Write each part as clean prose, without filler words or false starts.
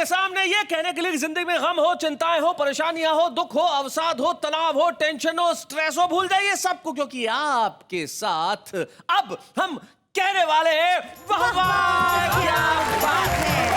आपके सामने ये कहने के लिए कि जिंदगी में गम हो, चिंताएं हो, परेशानियां हो, दुख हो, अवसाद हो, तनाव हो, टेंशन हो, स्ट्रेस हो, भूल जाइए सबको, क्योंकि आपके साथ अब हम कहने वाले हैं वाह वाह क्या बात है।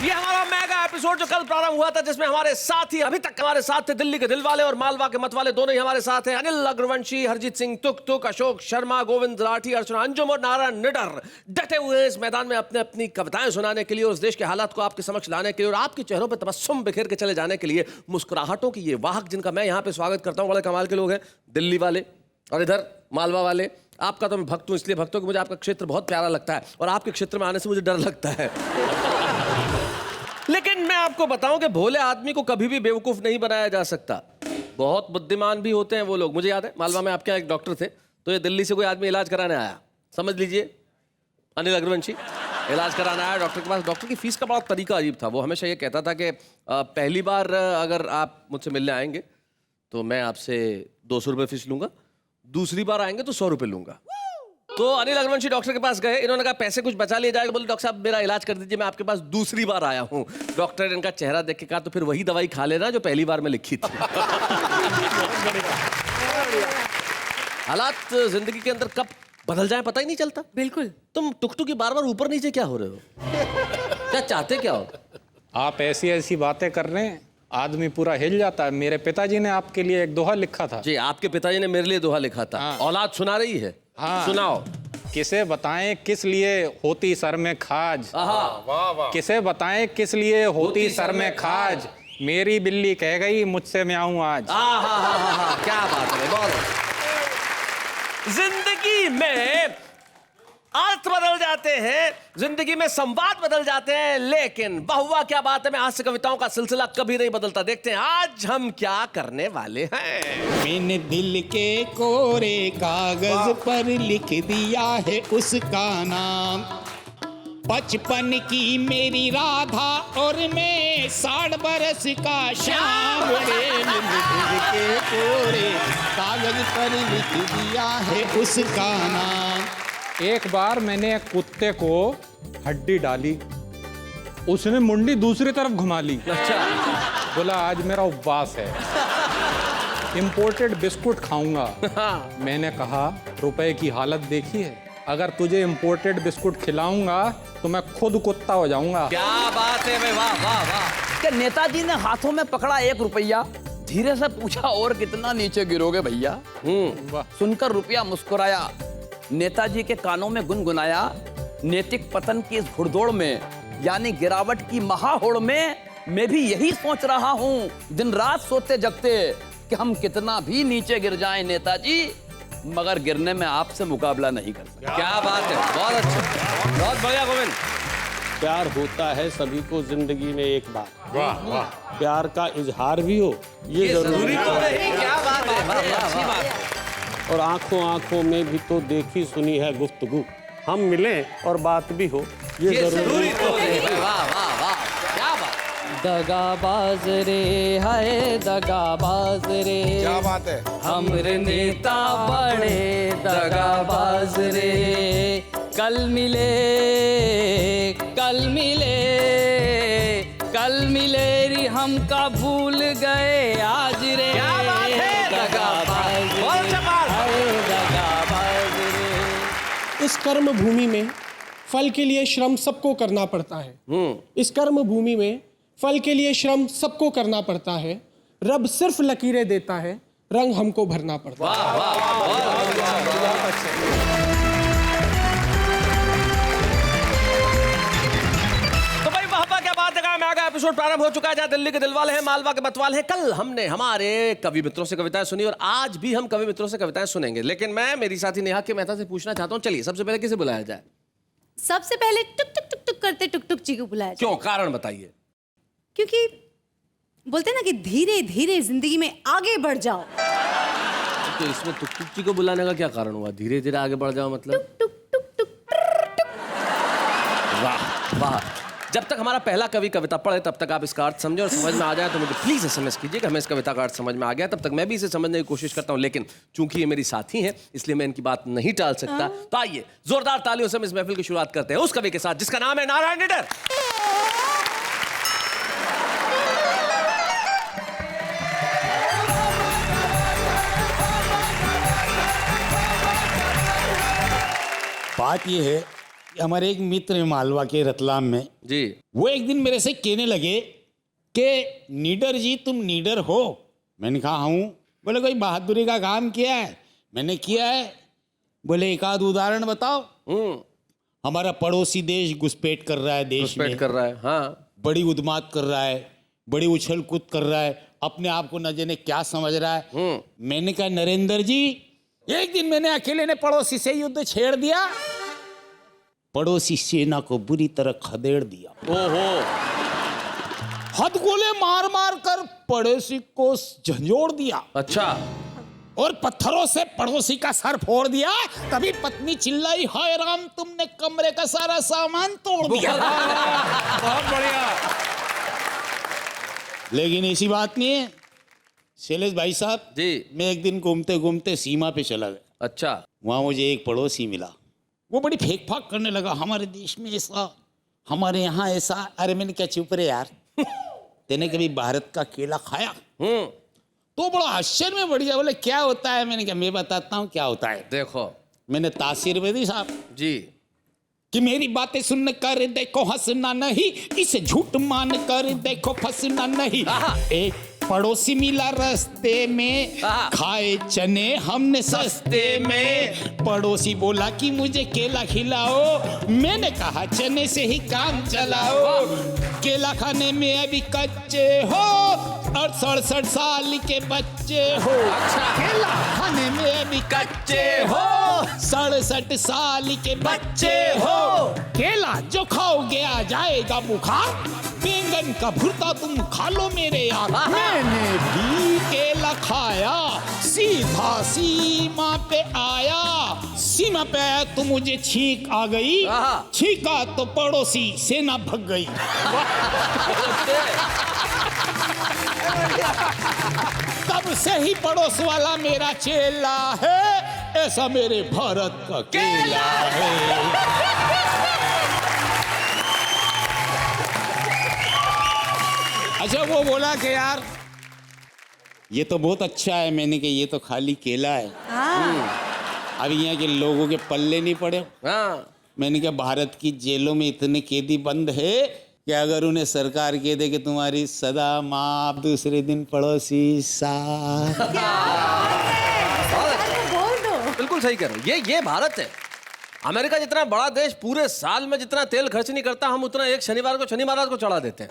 ये हमारा मेगा एपिसोड जो कल प्रारंभ हुआ था, जिसमें हमारे साथी अभी तक हमारे साथ थे दिल्ली के दिल वाले और मालवा के मत वाले, दोनों ही हमारे साथ हैं। अनिल अग्रवंशी, हरजीत सिंह तुक तुक, अशोक शर्मा, गोविंद राठी, अर्चना अंजुम और नारायण निडर डटे हुए हैं इस मैदान में अपने अपनी कविताएं सुनाने के लिए और उस देश के हालात को आपके समक्ष लाने के लिए और आपके चेहरों पर तबस्सुम बिखेर के चले जाने के लिए, मुस्कुराहटों की ये वाहक जिनका मैं यहाँ पे स्वागत करता हूँ। बड़े कमाल के लोग हैं, दिल्ली वाले और इधर मालवा वाले। आपका तो मैं भक्त हूँ, इसलिए भक्त हूँ कि मुझे आपका क्षेत्र बहुत प्यारा लगता है और आपके क्षेत्र में आने से मुझे डर लगता है। लेकिन मैं आपको बताऊं कि भोले आदमी को कभी भी बेवकूफ नहीं बनाया जा सकता। बहुत बुद्धिमान भी होते हैं वो लोग। मुझे याद है मालवा में आपके एक डॉक्टर थे, तो ये दिल्ली से कोई आदमी इलाज कराने आया, समझ लीजिए अनिल अग्रवंशी इलाज कराने आया डॉक्टर के पास। डॉक्टर की फीस का बड़ा तरीका अजीब था। वो हमेशा ये कहता था कि पहली बार अगर आप मुझसे मिलने आएंगे तो मैं आपसे 200 रुपये फीस लूंगा, दूसरी बार आएंगे तो 100 रुपये लूंगा। तो अनिल अग्रवंशी डॉक्टर के पास गए, इन्होंने कहा पैसे कुछ बचा लिए जाएगा। बोले डॉक्टर साहब मेरा इलाज कर दीजिए, मैं आपके पास दूसरी बार आया हूँ। डॉक्टर ने इनका चेहरा देख के कहा तो फिर वही दवाई खा लेना जो पहली बार में लिखी थी। हालात जिंदगी के अंदर कब बदल जाए पता ही नहीं चलता। बिल्कुल। तुम टुकटुकी बार बार ऊपर नीचे क्या हो रहे हो? क्या चाहते क्या हो? आप ऐसी ऐसी बातें कर रहे हैं, आदमी पूरा हिल जाता है। मेरे पिताजी ने आपके लिए एक दोहा लिखा था। जी, आपके पिताजी ने मेरे लिए दोहा लिखा था। हाँ। औलाद सुना रही है। हाँ। सुनाओ। किसे बताएं किस लिए होती सर में खाज, आहा। किसे बताएं किस लिए होती सर में खाज, मेरी बिल्ली कह गई मुझसे मैं आऊं आज। आहा, क्या बात है। बहुत जिंदगी में अर्थ बदल जाते हैं, जिंदगी में संवाद बदल जाते हैं, लेकिन बहुआ क्या बात है, मैं हास्य कविताओं का सिलसिला कभी नहीं बदलता। देखते हैं आज हम क्या करने वाले हैं। मैंने दिल के कोरे कागज पर लिख दिया है उसका नाम, बचपन की मेरी राधा और मैं 60 बरस का श्याम। मैंने दिल के कोरे कागज पर लिख दिया है उसका नाम। एक बार मैंने एक कुत्ते को हड्डी डाली, उसने मुंडी दूसरी तरफ घुमा ली। अच्छा। बोला आज मेरा उपवास है, इंपोर्टेड बिस्कुट खाऊंगा। मैंने कहा रुपए की हालत देखी है, अगर तुझे इंपोर्टेड बिस्कुट खिलाऊंगा तो मैं खुद कुत्ता हो जाऊंगा। क्या बात है भाई, वाह वाह वाह। कि नेताजी ने हाथों में पकड़ा 1 रुपया, धीरे से पूछा और कितना नीचे गिरोगे भैया। सुनकर रुपया मुस्कुराया, नेताजी के कानों में गुनगुनाया, नैतिक पतन की इस घुड़दौड़ में यानी गिरावट की महाहोड़ में मैं भी यही सोच रहा हूँ दिन रात सोते जगते कि हम कितना भी नीचे गिर जाएं नेताजी, मगर गिरने में आपसे मुकाबला नहीं कर सकते। क्या बात है, बहुत अच्छा, बहुत बढ़िया गोविंद। प्यार होता है सभी को जिंदगी में एक बार। वाह वाह। प्यार का इजहार भी हो ये जरूरी तो है। नहीं। क्या बात है, बड़ी अच्छी बात है। और आंखों आंखों में भी तो देखी सुनी है गुफ्तगू, हम मिलें और बात भी हो ये जरूरी तो नहीं। वाह वाह वाह, क्या बात। दगाबाज रे हाय दगाबाज रे, क्या बात है। हमरे नेता बड़े दगाबाज रे, कल मिले कल मिले कल मिले री हमका भूल गए आज रे। क्या बात है, दगाबाज बहुत अच्छा बात। हाय दगाबाज रे। इस कर्म भूमि में फल के लिए श्रम सबको करना पड़ता है। इस कर्म भूमि में फल के लिए श्रम सबको करना पड़ता है, रब सिर्फ लकीरें देता है, रंग हमको भरना पड़ता है। वाह वाह वाह। तो भाई वाह क्या बात है। मैं आगे एपिसोड प्रारंभ हो चुका है जहाँ दिल्ली के दिलवाले हैं, मालवा के मतवाले हैं। कल हमने हमारे कवि मित्रों से कविताएं सुनी और आज भी हम कवि मित्रों से कविताएं सुनेंगे, लेकिन मैं मेरी साथी नेहा के मेहता से पूछना चाहता हूँ, चलिए सबसे पहले किसे बुलाया जाए? सबसे पहले टुक टुक टुक टुक करते टुक टुक जी को बुलाया जाए। क्यों, कारण बताइए। क्योंकि बोलते हैं ना कि धीरे धीरे जिंदगी में आगे बढ़ जाओ। तो इसमें टुक टुक जी को बुलाने का क्या कारण हुआ? धीरे धीरे आगे बढ़ जाओ मतलब? टुक टुक टुक टुक टुक। वाह वाह। जब तक हमारा पहला कवि कविता पढ़े तब तक आप इसका अर्थ समझे और समझ में आ जाए तो मुझे प्लीज एसएमएस कीजिए कि हमें इस कविता का अर्थ समझ में आ गया। तब तक मैं भी इसे समझने की कोशिश करता हूं, लेकिन चूंकि ये मेरी साथी हैं इसलिए मैं इनकी बात नहीं टाल सकता। तो आइए जोरदार तालियों से हम इस महफिल की शुरुआत करते हैं उस कवि के साथ जिसका नाम है नारायण निडर। बात ये है कि हमारे एक मित्र हैं मालवा के रतलाम में, जी वो एक दिन मेरे से कहने लगे कि नीडर जी तुम नीडर हो। मैंने कहा हूँ। बोले कोई बहादुरी का काम किया है? मैंने किया है। बोले एक आध उदाहरण बताओ। हमारा पड़ोसी देश घुसपैठ कर रहा है, देश में कर रहा है, हाँ बड़ी उद्मात कर रहा है, बड़ी उछल कूद कर रहा है, अपने आप को न जाने क्या समझ रहा है। मैंने कहा नरेंद्र जी, एक दिन मैंने अकेले ने पड़ोसी से युद्ध छेड़ दिया, पड़ोसी सेना को बुरी तरह खदेड़ दिया। ओहो, हथगोले मार मार कर पड़ोसी को झंझोड़ दिया। अच्छा, और पत्थरों से पड़ोसी का सर फोड़ दिया। तभी पत्नी चिल्लाई, हाय राम तुमने कमरे का सारा सामान तोड़ दिया। बहुत बढ़िया। लेकिन ऐसी बात नहीं है शैलेश भाई साहब जी, मैं एक दिन घूमते घूमते सीमा पे चला गया। अच्छा, वहां मुझे एक पड़ोसी मिला, वो बड़ी फेंक फाक करने लगा, हमारे देश में ऐसा, हमारे यहाँ ऐसा। अरे मैंने क्या चुप रहे यार, तेने कभी भारत का केला खाया? तो बड़ा आश्चर्य में बढ़ गया। बोले क्या होता है? मैंने कहा मैं बताता हूँ क्या होता है। देखो मैंने तासीर में दी साहब जी, कि मेरी बातें सुन कर देखो हंसना नहीं, इसे झूठ मान कर देखो फंसना नहीं। एक पड़ोसी मिला रास्ते में, खाए चने हमने सस्ते में। पड़ोसी बोला कि मुझे केला खिलाओ, मैंने कहा चने से ही काम चलाओ। केला खाने में अभी कच्चे हो और 67 साल के बच्चे हो। केला खाने में अभी कच्चे हो, 67 साल के बच्चे हो। केला जो खाओगे आ जाएगा बुखार, बैंगन का भुर्ता तुम खा लो मेरे यार। मैंने भी केला खाया, सीधा सीमा पे आया। सीमा पे आया तो मुझे छींक आ गई, छींका तो पड़ोसी सेना भग गई। तब से ही पड़ोस वाला मेरा चेला है, ऐसा मेरे भारत का केला है। अच्छा वो बोला कि यार ये तो बहुत अच्छा है। मैंने कहा ये तो खाली केला है, अब यहाँ के लोगों के पल्ले नहीं पड़े। मैंने कहा भारत की जेलों में इतने कैदी बंद है कि अगर उन्हें सरकार कह दे कि तुम्हारी सदा माफ, दूसरे दिन पड़ोसी साथ। बोल दो। बिल्कुल सही कह रहे हो। ये भारत है। अमेरिका जितना बड़ा देश पूरे साल में जितना तेल खर्च नहीं करता, हम उतना एक शनिवार को शनि महाराज को चढ़ा देते हैं।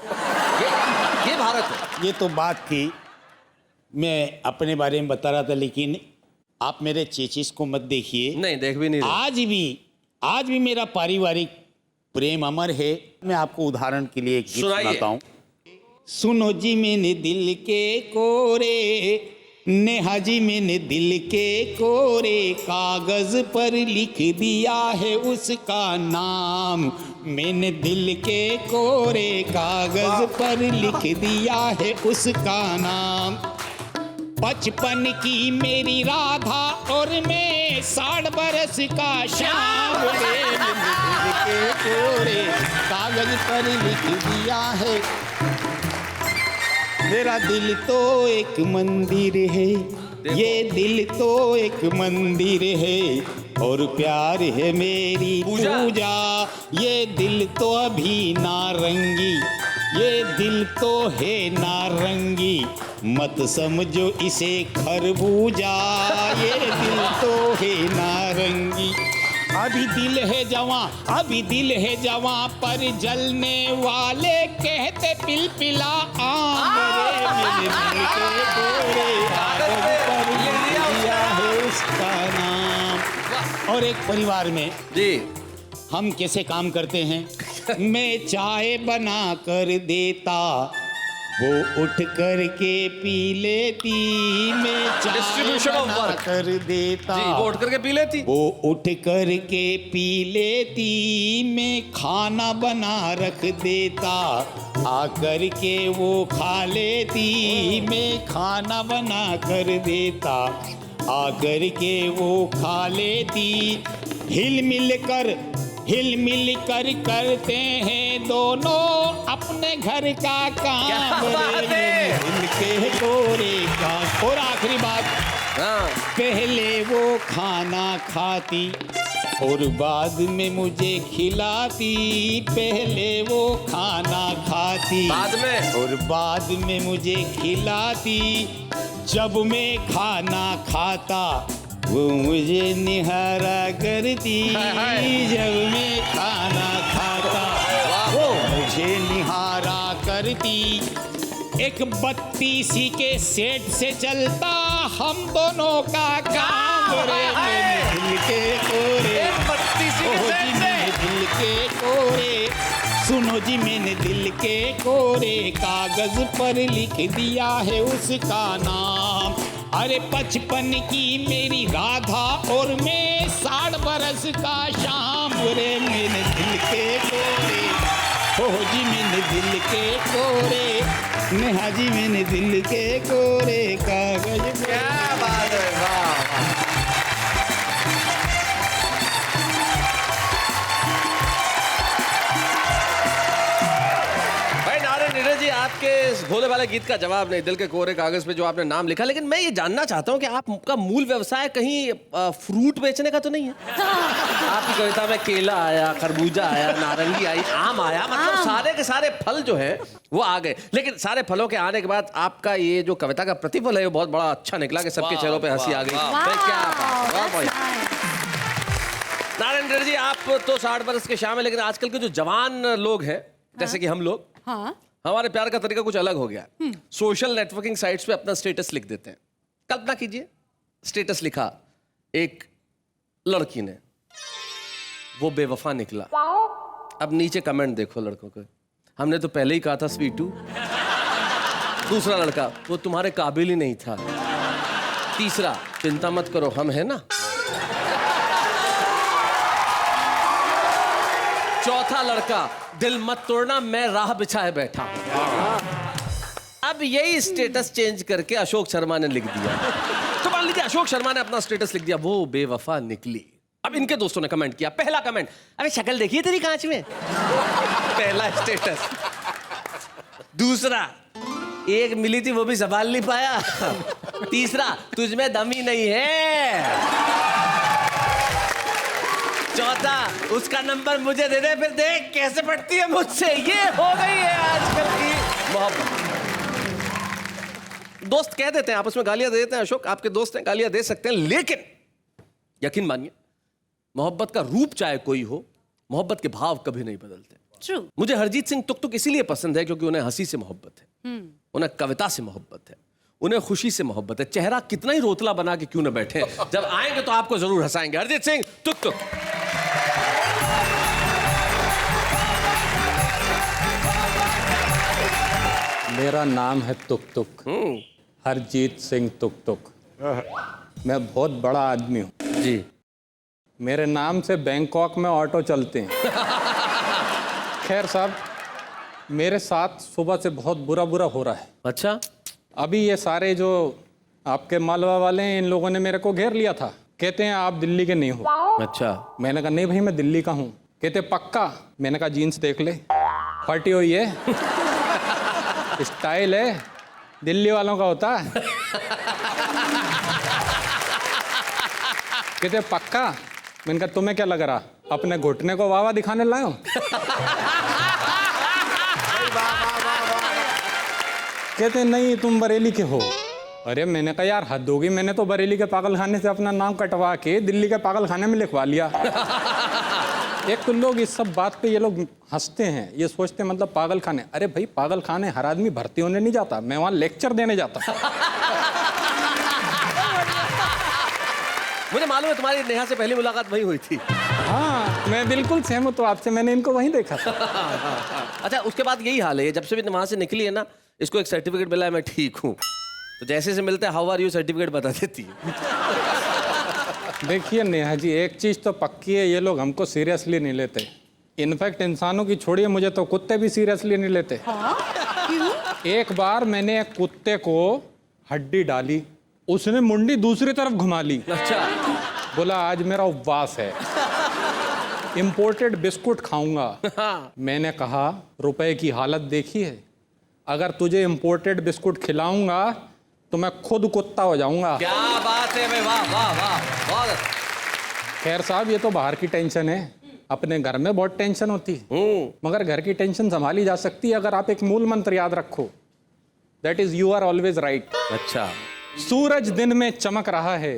ये भारत है। ये तो बात थी, मैं अपने बारे में बता रहा था, लेकिन आप मेरे चेचिस को मत देखिए। नहीं, देख भी नहीं रहे। आज भी मेरा पारिवारिक प्रेम अमर है। मैं आपको उदाहरण के लिए एक गीत सुनाता हूँ। सुनो जी मैंने दिल के कोरे, नेहा जी मैंने दिल के कोरे, कागज पर लिख दिया है उसका नाम। मैंने दिल के कोरे कागज पर लिख दिया है उसका नाम। बचपन की मेरी राधा और मैं 60 बरस का श्याम। मैंने दिल के कोरे कागज पर लिख दिया है। मेरा दिल तो एक मंदिर है, ये दिल तो एक मंदिर है, और प्यार है मेरी पूजा। ये दिल तो अभी नारंगी, ये दिल तो है नारंगी, मत समझो इसे खरबूजा। ये दिल तो है नारंगी। अभी दिल है जवां, अभी दिल है जवां, पर जलने वाले कहते पिलपिला आम। मेरे दिल के कोरे कागज पर लिख दिया है उसका नाम। और एक परिवार में जी हम कैसे काम करते हैं। मैं चाय बना कर देता, वो उठ कर के पी लेती। मैं चाय Distribution of बना work. कर देता, जी, वो उठ करके पी लेती। वो उठ कर के पी लेती। मैं खाना बना रख देता, आकर के वो खा लेती। मैं खाना बना कर देता, आकर के वो खा लेती। हिल मिल कर करते हैं दोनों अपने घर का काम। क्या बात है? दिल के कोरे का। और आखिरी बात, हाँ, पहले वो खाना खाती और बाद में मुझे खिलाती। पहले वो खाना खाती बाद में? और बाद में मुझे खिलाती। जब मैं खाना खाता वो मुझे निहारा करती। जब मैं खाना खाता वो मुझे निहारा करती। एक बत्तीसी के सेट से चलता हम दोनों का काम रे। मेरे दिल के कोरे, ओह जी मेरे दिल के कोरे, सुनो जी मैंने दिल के कोरे कागज पर लिख दिया है उसका नाम। अरे 55 की मेरी राधा और मैं 60 बरस का श्याम रे। मेरे दिल के कोरे, ओह जी मैंने दिल के कोरे, नेहा जी मैंने दिल के कोरे कागज। क्या बात है, वाह। भाई नारायण नीरज जी, आपके इस भोले वाले गीत का जवाब नहीं, दिल के कोरे कागज पे जो आपने नाम लिखा। लेकिन मैं ये जानना चाहता हूँ कि आपका मूल व्यवसाय कहीं फ्रूट बेचने का तो नहीं है? आपकी कविता में केला आया, खरबूजा आया, नारंगी आई, आम आया, मतलब सारे के सारे फल जो है वो आ गए। लेकिन सारे फलों के आने के बाद आपका ये जो कविता का प्रतिफल है वो बहुत बड़ा अच्छा निकला कि सबके चेहरों पे हंसी आ गई। क्या बात, वाह भाई। नारायण नीरज जी, आप तो 60 बरस के श्याम है, लेकिन आजकल के जो जवान लोग हैं जैसे कि हम लोग, हमारे प्यार का तरीका कुछ अलग हो गया। सोशल नेटवर्किंग साइट्स पे अपना स्टेटस लिख देते हैं। कल्पना कीजिए, स्टेटस लिखा एक लड़की ने, वो बेवफा निकला। अब नीचे कमेंट देखो लड़कों के, हमने तो पहले ही कहा था स्वीटू। दूसरा लड़का, वो तुम्हारे काबिल ही नहीं था। तीसरा, चिंता मत करो हम है ना। चौथा लड़का, दिल मत तोड़ना मैं राह बिछाए बैठा हूं। अब यही स्टेटस चेंज करके अशोक शर्मा ने लिख दिया। तो मान लीजिए अशोक शर्मा ने अपना स्टेटस लिख दिया, वो बेवफा निकली। अब इनके दोस्तों ने कमेंट किया। पहला कमेंट, अबे शक्ल देखी है तेरी कांच में। पहला स्टेटस। दूसरा, एक मिली थी वो भी संभाल नहीं पाया। तीसरा, तुझमें दम ही नहीं है। चौथा, उसका नंबर मुझे दे दे, फिर देख कैसे पटती है मुझसे। ये हो गई है आजकल की मोहब्बत। दोस्त कह देते हैं, आपस में गालियां दे देते हैं। अशोक, आपके दोस्त हैं, गालियां दे सकते हैं, लेकिन यकीन मानिए मोहब्बत का रूप चाहे कोई हो, मोहब्बत के भाव कभी नहीं बदलते। True. मुझे हरजीत सिंह तुक तुक इसीलिए पसंद है क्योंकि उन्हें हंसी से मोहब्बत है, उन्हें कविता से मोहब्बत है, उन्हें खुशी से मोहब्बत है। चेहरा कितना ही रोतला बना के क्यों न बैठे, जब आएंगे तो आपको जरूर हंसाएंगे। हरजीत सिंह तुक तुक। मेरा नाम है तुक तुक, हरजीत सिंह तुक तुक। मैं बहुत बड़ा आदमी हूँ जी। मेरे नाम से बैंकॉक में ऑटो चलते हैं। खैर साहब, मेरे साथ सुबह से बहुत बुरा हो रहा है। अच्छा, अभी ये सारे जो आपके मालवा वाले हैं, इन लोगों ने मेरे को घेर लिया था। कहते हैं आप दिल्ली के नहीं हो। अच्छा। मैंने कहा नहीं भाई, मैं दिल्ली का हूँ। कहते पक्का? मैंने कहा जीन्स देख ले, फटी हुई है। स्टाइल है, दिल्ली वालों का होता है। कहते पक्का? मैंने कहा तुम्हें क्या लग रहा, अपने घुटने को वावा दिखाने लाए हो? कहते नहीं तुम बरेली के हो। अरे मैंने कहा यार हद होगी, मैंने तो बरेली के पागल खाने से अपना नाम कटवा के दिल्ली के पागल खाने में लिखवा लिया। एक तो लोग इस सब बात पे ये लोग हंसते हैं, ये सोचते हैं मतलब पागल खाने। अरे भाई पागल खाने हर आदमी भर्ती होने नहीं जाता, मैं वहाँ लेक्चर देने जाता। मुझे मालूम है तुम्हारी नेहा से पहली मुलाकात वही हुई थी। हाँ मैं बिल्कुल सहमत हूँ आपसे, मैंने इनको वहीं देखा था। अच्छा, उसके बाद यही हाल है, जब से भी वहां से निकली है ना, इसको एक सर्टिफिकेट मिला है मैं ठीक हूँ, तो जैसे से मिलते हैं हाउ आर यू सर्टिफिकेट बता देती है। देखिए नेहा जी, एक चीज़ तो पक्की है, ये लोग हमको सीरियसली नहीं लेते। इनफैक्ट इंसानों की छोड़िए, मुझे तो कुत्ते भी सीरियसली नहीं लेते। क्यों? एक बार मैंने एक कुत्ते को हड्डी डाली, उसने मुंडी दूसरी तरफ घुमा ली। अच्छा। बोला आज मेरा उपवास है, इंपोर्टेड बिस्कुट खाऊंगा। मैंने कहा रुपए की हालत देखी है, अगर तुझे इंपोर्टेड बिस्कुट खिलाऊंगा तो मैं खुद कुत्ता हो जाऊंगा। क्या बात है भाई, वाह वाह वाह, बहुत अच्छा। खैर साहब, ये तो बाहर की टेंशन है, अपने घर में बहुत टेंशन होती है, मगर घर की टेंशन संभाली जा सकती है अगर आप एक मूल मंत्र याद रखो, that is you are always right. अच्छा, सूरज दिन में चमक रहा है,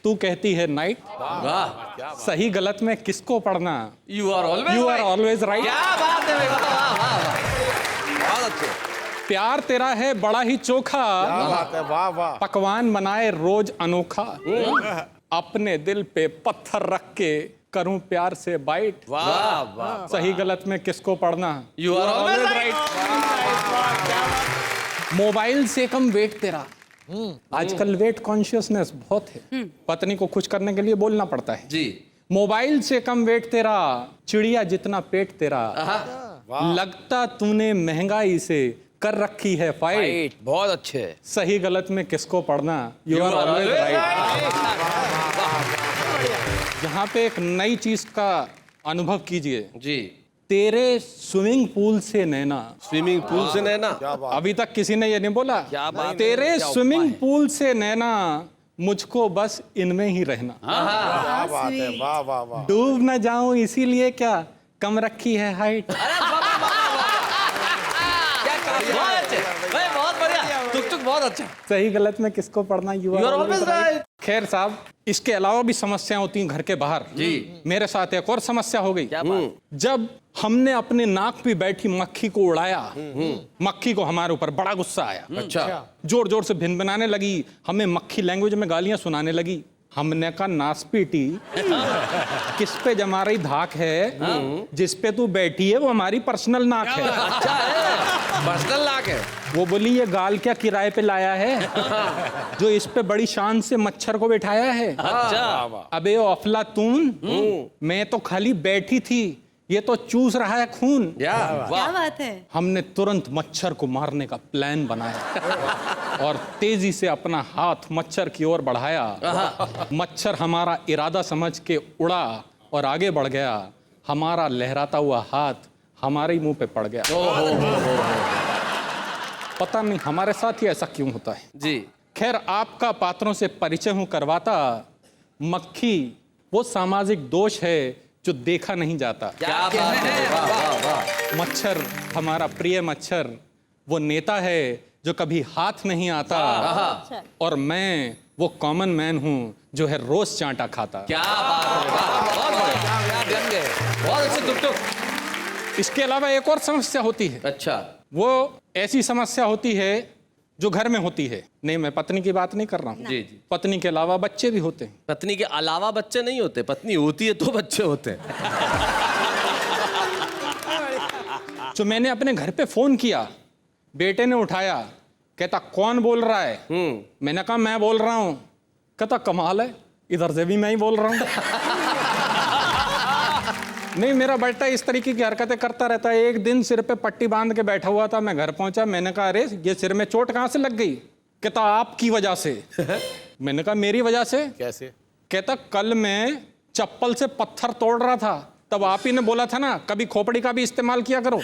तू कहती है नाइट, वाह, सही गलत में किसको पढ़ना, यू आर ऑलवेज राइट। क्या बात है भाई, वाह वाह वाह वाह, बहुत अच्छे। प्यार तेरा है बड़ा ही चोखा, वाह वाह। पकवान बनाए रोज अनोखा, अपने दिल पे पत्थर रख के करूं प्यार से बाइट, वाह वाह, सही गलत में किसको पढ़ना, you are always right. Mobile से कम वेट तेरा, आजकल वेट कॉन्शियसनेस बहुत है, पत्नी को खुश करने के लिए बोलना पड़ता है जी। मोबाइल से कम वेट तेरा, चिड़िया जितना पेट तेरा, लगता तूने महंगाई से कर रखी है फाइट, बहुत अच्छे। सही गलत में किसको पढ़ना, यू आर ऑलवेज राइट। यहाँ पे एक नई चीज का अनुभव कीजिए जी। तेरे स्विमिंग पूल से नैना, स्विमिंग पूल से नैना, अभी तक किसी ने ये नहीं बोला, क्या बात, तेरे स्विमिंग पूल से नैना, मुझको बस इनमें ही रहना, क्या बात है, वाह वाह वाह। डूब न जाऊं इसीलिए क्या कम रखी है हाइट। बहुत अच्छे भाई, बहुत बढ़िया, टुक टुक बहुत अच्छा। सही गलत में किसको पढ़ना, you You are are always always right। Right. खैर साहब, इसके अलावा भी समस्याएं होती हैं घर के बाहर जी। मेरे साथ एक और समस्या हो गई, जब हमने अपने नाक पे बैठी मक्खी को उड़ाया, मक्खी को हमारे ऊपर बड़ा गुस्सा आया, अच्छा, जोर जोर से भिनभिनाने लगी, हमें मक्खी लैंग्वेज में गालियां सुनाने लगी। हमने कहा नासपीटी, किस पे जमा रही धाक है, जिस पे तू बैठी है वो हमारी पर्सनल नाक है। अच्छा है, पर्सनल नाक है। वो बोली ये गाल क्या किराए पे लाया है जो इस पे बड़ी शान से मच्छर को बिठाया है। अच्छा, अबे ओ अफलातून, मैं तो खाली बैठी थी, ये तो चूस रहा है खून। क्या क्या बात है। हमने तुरंत मच्छर को मारने का प्लान बनाया और तेजी से अपना हाथ मच्छर की ओर बढ़ाया। मच्छर हमारा इरादा समझ के उड़ा और आगे बढ़ गया। हमारा लहराता हुआ हाथ हमारे ही मुंह पे पड़ गया। पता नहीं हमारे साथ ही ऐसा क्यों होता है जी। खैर, आपका पात्रों से परिचय हूं करवाता। मक्खी वो सामाजिक दोष है जो देखा नहीं जाता। क्या बात है, वाह वाह वाह। मच्छर हमारा प्रिय मच्छर वो नेता है जो कभी हाथ नहीं आता, और मैं वो कॉमन मैन हूँ जो है रोज चांटा खाता। क्या बात है, वाह, बहुत बढ़िया, बहुत अच्छे टुक टुक। इसके अलावा एक और समस्या होती है। अच्छा, वो ऐसी समस्या होती है जो घर में होती है। नहीं, मैं पत्नी की बात नहीं कर रहा हूँ, जी जी। पत्नी के अलावा बच्चे भी होते हैं। पत्नी के अलावा बच्चे नहीं होते, पत्नी होती है तो बच्चे होते हैं। जो मैंने अपने घर पे फोन किया, बेटे ने उठाया, कहता कौन बोल रहा है? मैंने कहा मैं बोल रहा हूँ। कहता कमाल है, इधर से भी मैं ही बोल रहा हूँ। नहीं, मेरा बेटा इस तरीके की हरकतें करता रहता है। एक दिन सिर पे पट्टी बांध के बैठा हुआ था, मैं घर पहुंचा, मैंने कहा अरे ये सिर में चोट कहाँ से लग गई? कहता आपकी वजह से। मैंने कहा मेरी वजह से? कैसे? कहता कल मैं चप्पल से पत्थर तोड़ रहा था, तब आप ही ने बोला था ना कभी खोपड़ी का भी इस्तेमाल किया करो।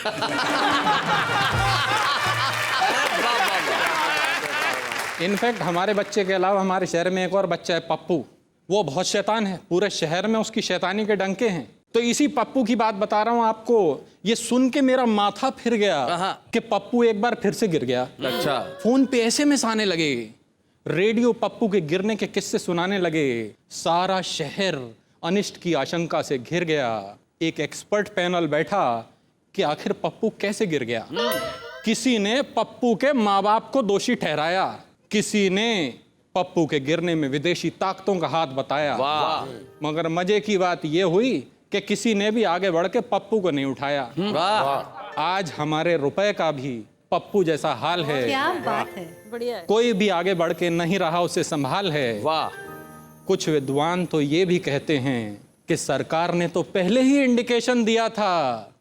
इनफैक्ट हमारे बच्चे के अलावा हमारे शहर में एक और बच्चा है, पप्पू। वो बहुत शैतान है, पूरे शहर में उसकी शैतानी के डंके हैं। तो इसी पप्पू की बात बता रहा हूं आपको। ये सुन के मेरा माथा फिर गया कि पप्पू एक बार फिर से गिर गया। अच्छा, फोन पे एसएमएस आने लगे, रेडियो पप्पू के गिरने के किस्से सुनाने लगे। सारा शहर अनिष्ट की आशंका से घिर गया। एक एक्सपर्ट पैनल बैठा कि आखिर पप्पू कैसे गिर गया। किसी ने पप्पू के माँ बाप को दोषी ठहराया, किसी ने पप्पू के गिरने में विदेशी ताकतों का हाथ बताया। मगर मजे की बात यह हुई कि किसी ने भी आगे बढ़ के पप्पू को नहीं उठाया। आज हमारे रुपए का भी पप्पू जैसा हाल है। क्या बात है, बढ़िया है। कोई भी आगे बढ़ के नहीं रहा उसे संभाल है। वाह। कुछ विद्वान तो ये भी कहते हैं कि सरकार ने तो पहले ही इंडिकेशन दिया था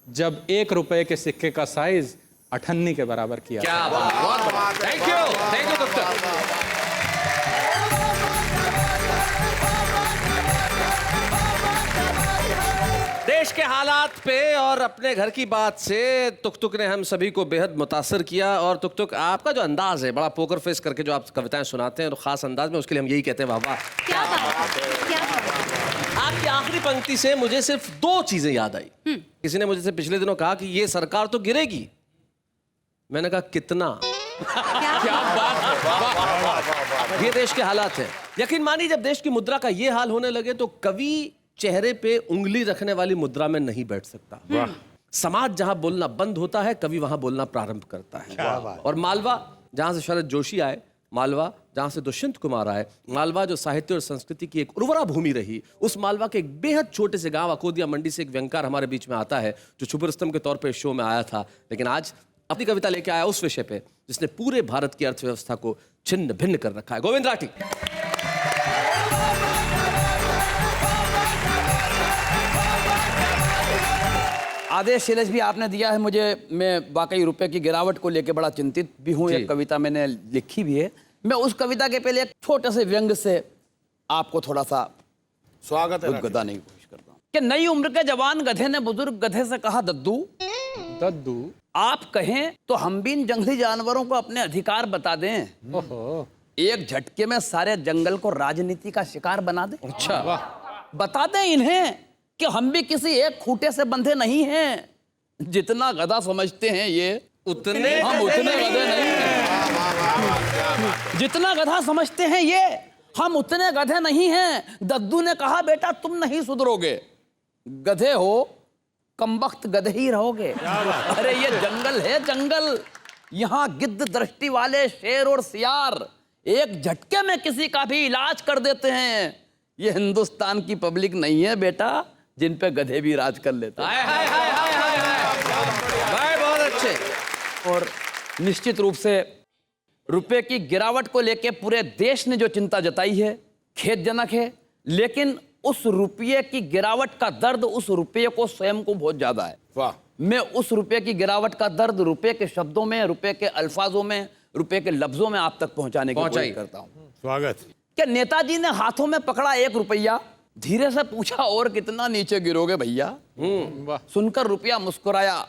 जब 1 रुपए के सिक्के का साइज 98 के बराबर किया। क्या बात, बहुत बढ़िया। Thank you doctor. देश के हालात पे और अपने घर की बात से तुक तुक ने हम सभी को बेहद मुतासर किया। और तुक तुक, आपका जो अंदाज है, बड़ा पोकर फेस करके जो आप कविताएं सुनाते हैं और खास अंदाज में, उसके लिए हम यही कहते हैं वाह वाह। क्या बात है, क्या बात है। आपकी आखिरी पंक्ति से मुझे सिर्फ 2 चीजें याद आई। किसी ने मुझे से पिछले दिनों कहा कि ये सरकार तो गिरेगी। मैंने कहा कितना? क्या ये देश के हालात हैं। यकीन मानिए, जब देश की मुद्रा का ये हाल होने लगे तो कवि चेहरे पे उंगली रखने वाली मुद्रा में नहीं बैठ सकता। समाज जहां बोलना बंद होता है, कवि वहां बोलना प्रारंभ करता है। और मालवा, जहां से शरद जोशी आए, मालवा जहां से दुष्यंत कुमार आए, मालवा जो साहित्य और संस्कृति की एक उर्वरा भूमि रही, उस मालवा के एक बेहद छोटे से गांव अकोदिया मंडी से एक व्यंगकार हमारे बीच में आता है जो छुपे रुस्तम के तौर पे शो में आया था, लेकिन आज अपनी कविता लेके आया उस विषय पे जिसने पूरे भारत की अर्थव्यवस्था को छिन्न भिन्न कर रखा है। गोविंद राठी। आदेश शैलेश भी आपने दिया है मुझे। मैं वाकई रुपए की गिरावट को लेकर बड़ा चिंतित भी हूँ। एक कविता मैंने लिखी भी है। मैं उस कविता के पहले एक छोटे से व्यंग से आपको थोड़ा सा स्वागत है। उद्गताने की कोशिश करता हूँ कि नई उम्र के जवान गधे ने बुजुर्ग गधे से कहा, दद्दू दद्दू आप कहें तो हम भी इन जंगली जानवरों को अपने अधिकार बता दें। ओहो, एक झटके में सारे जंगल को राजनीति का शिकार बना दें। अच्छा, बता दें इन्हें कि हम भी किसी एक खूंटे से बंधे नहीं हैं। जितना गधा समझते हैं ये उतने हम उतने गधे नहीं हैं। जितना गधा समझते हैं ये हम उतने गधे नहीं हैं। दद्दू ने कहा, बेटा तुम नहीं सुधरोगे, गधे हो कमबख्त गधे ही रहोगे। अरे ये जंगल है जंगल, यहाँ गिद्ध दृष्टि वाले शेर और सियार एक झटके में किसी का भी इलाज कर देते हैं। ये हिंदुस्तान की पब्लिक नहीं है बेटा जिन पे गधे भी राज कर लेते हैं। भाई बहुत अच्छे। और निश्चित रूप से रुपए की गिरावट को लेकर पूरे देश ने जो चिंता जताई है खेदजनक है, लेकिन उस रुपये की गिरावट का दर्द उस रुपये को स्वयं को बहुत ज्यादा है। वाह। मैं उस रुपये की गिरावट का दर्द रुपये के शब्दों में, रुपये के अल्फाजों में, रुपये के लफ्जों में आप तक पहुंचाने की कोशिश करता हूं। स्वागत। कि नेताजी ने हाथों में पकड़ा 1 रुपया, धीरे से पूछा और कितना नीचे गिरोगे भैया। सुनकर रुपया मुस्कुराया,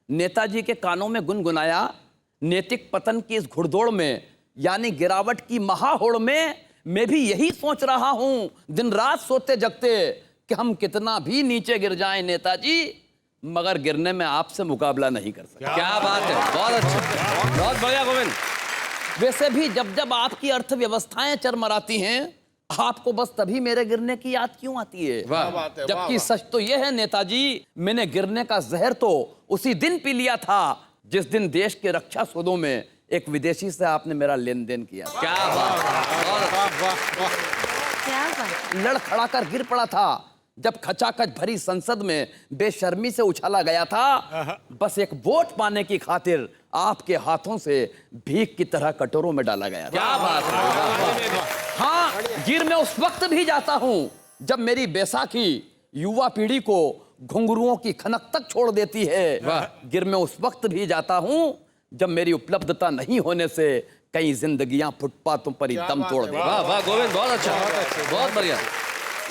नेताजी के कानों में गुनगुनाया, नैतिक पतन की इस घुड़दौड़ में यानी गिरावट की महाहोड़ में मैं भी यही सोच रहा हूं दिन रात सोते जगते कि हम कितना भी नीचे गिर जाएं नेताजी, मगर गिरने में आपसे मुकाबला नहीं कर सकते। क्या बात है, बहुत अच्छा, बहुत बढ़िया गोविंद। वैसे भी जब जब आपकी अर्थव्यवस्थाएं चरमराती हैं, आपको बस तभी मेरे गिरने की याद क्यों आती है? जबकि सच तो यह है नेताजी, मैंने गिरने का जहर तो उसी दिन पी लिया था जिस दिन देश के रक्षा सौदों में एक विदेशी से आपने मेरा लेन देन किया। क्या बात, क्या बात। लड़ खड़ा कर गिर पड़ा था जब खचाखच भरी संसद में बेशर्मी से उछाला गया था, बस एक वोट पाने की खातिर आपके हाथों से भीख की तरह कटोरों में डाला गया। क्या बात है। हाँ, गिर मैं उस वक्त भी जाता हूं जब मेरी बैसाखी युवा पीढ़ी को घुंघरुओं की खनक तक छोड़ देती है। गिर मैं उस वक्त भी जाता हूं जब मेरी उपलब्धता नहीं होने से कई जिंदगियां फुटपाथों पर ही दम तोड़ देती। वाह वाह गोविंद, बहुत अच्छा, बहुत बढ़िया।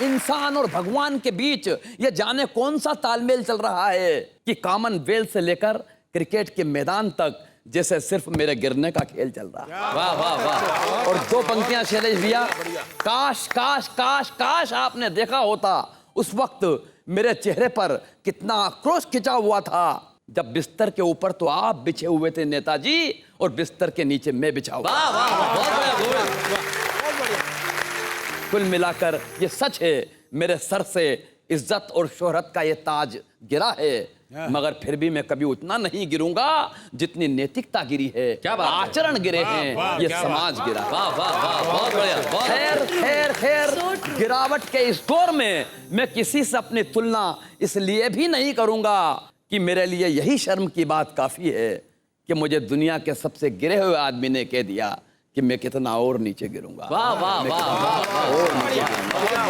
इंसान और भगवान के बीच ये जाने कौन सा तालमेल चल रहा है कि कॉमनवेल्थ से लेकर क्रिकेट के मैदान तक जैसे सिर्फ मेरे गिरने का खेल चल रहा है। वाह वाह वाह। और 2 पंक्तियां शैलेश भैया, काश काश काश काश आपने देखा होता उस वक्त मेरे चेहरे पर कितना आक्रोश खिंचा हुआ था जब बिस्तर के ऊपर तो आप बिछे हुए थे नेताजी और बिस्तर के नीचे मैं बिछा हुआ। वाह वाह, बहुत बढ़िया गोविंद। कुल मिलाकर ये सच है, मेरे सर से इज्जत और शोहरत का ये ताज गिरा है, मगर फिर भी मैं कभी उतना नहीं गिरूंगा जितनी नैतिकता गिरी है। क्या बात है। आचरण गिरे हैं, ये समाज गिरा। वाह वाह वाह, बहुत बढ़िया, बहुत खैर खैर खैर, गिरावट के इस दौर में मैं किसी से अपनी तुलना इसलिए भी नहीं करूंगा कि मेरे लिए यही शर्म की बात काफी है कि मुझे दुनिया के सबसे गिरे हुए आदमी ने कह दिया कि मैं कितना और नीचे गिरूंगा। वाह वाह वाह, और नीचे गिरूंगा।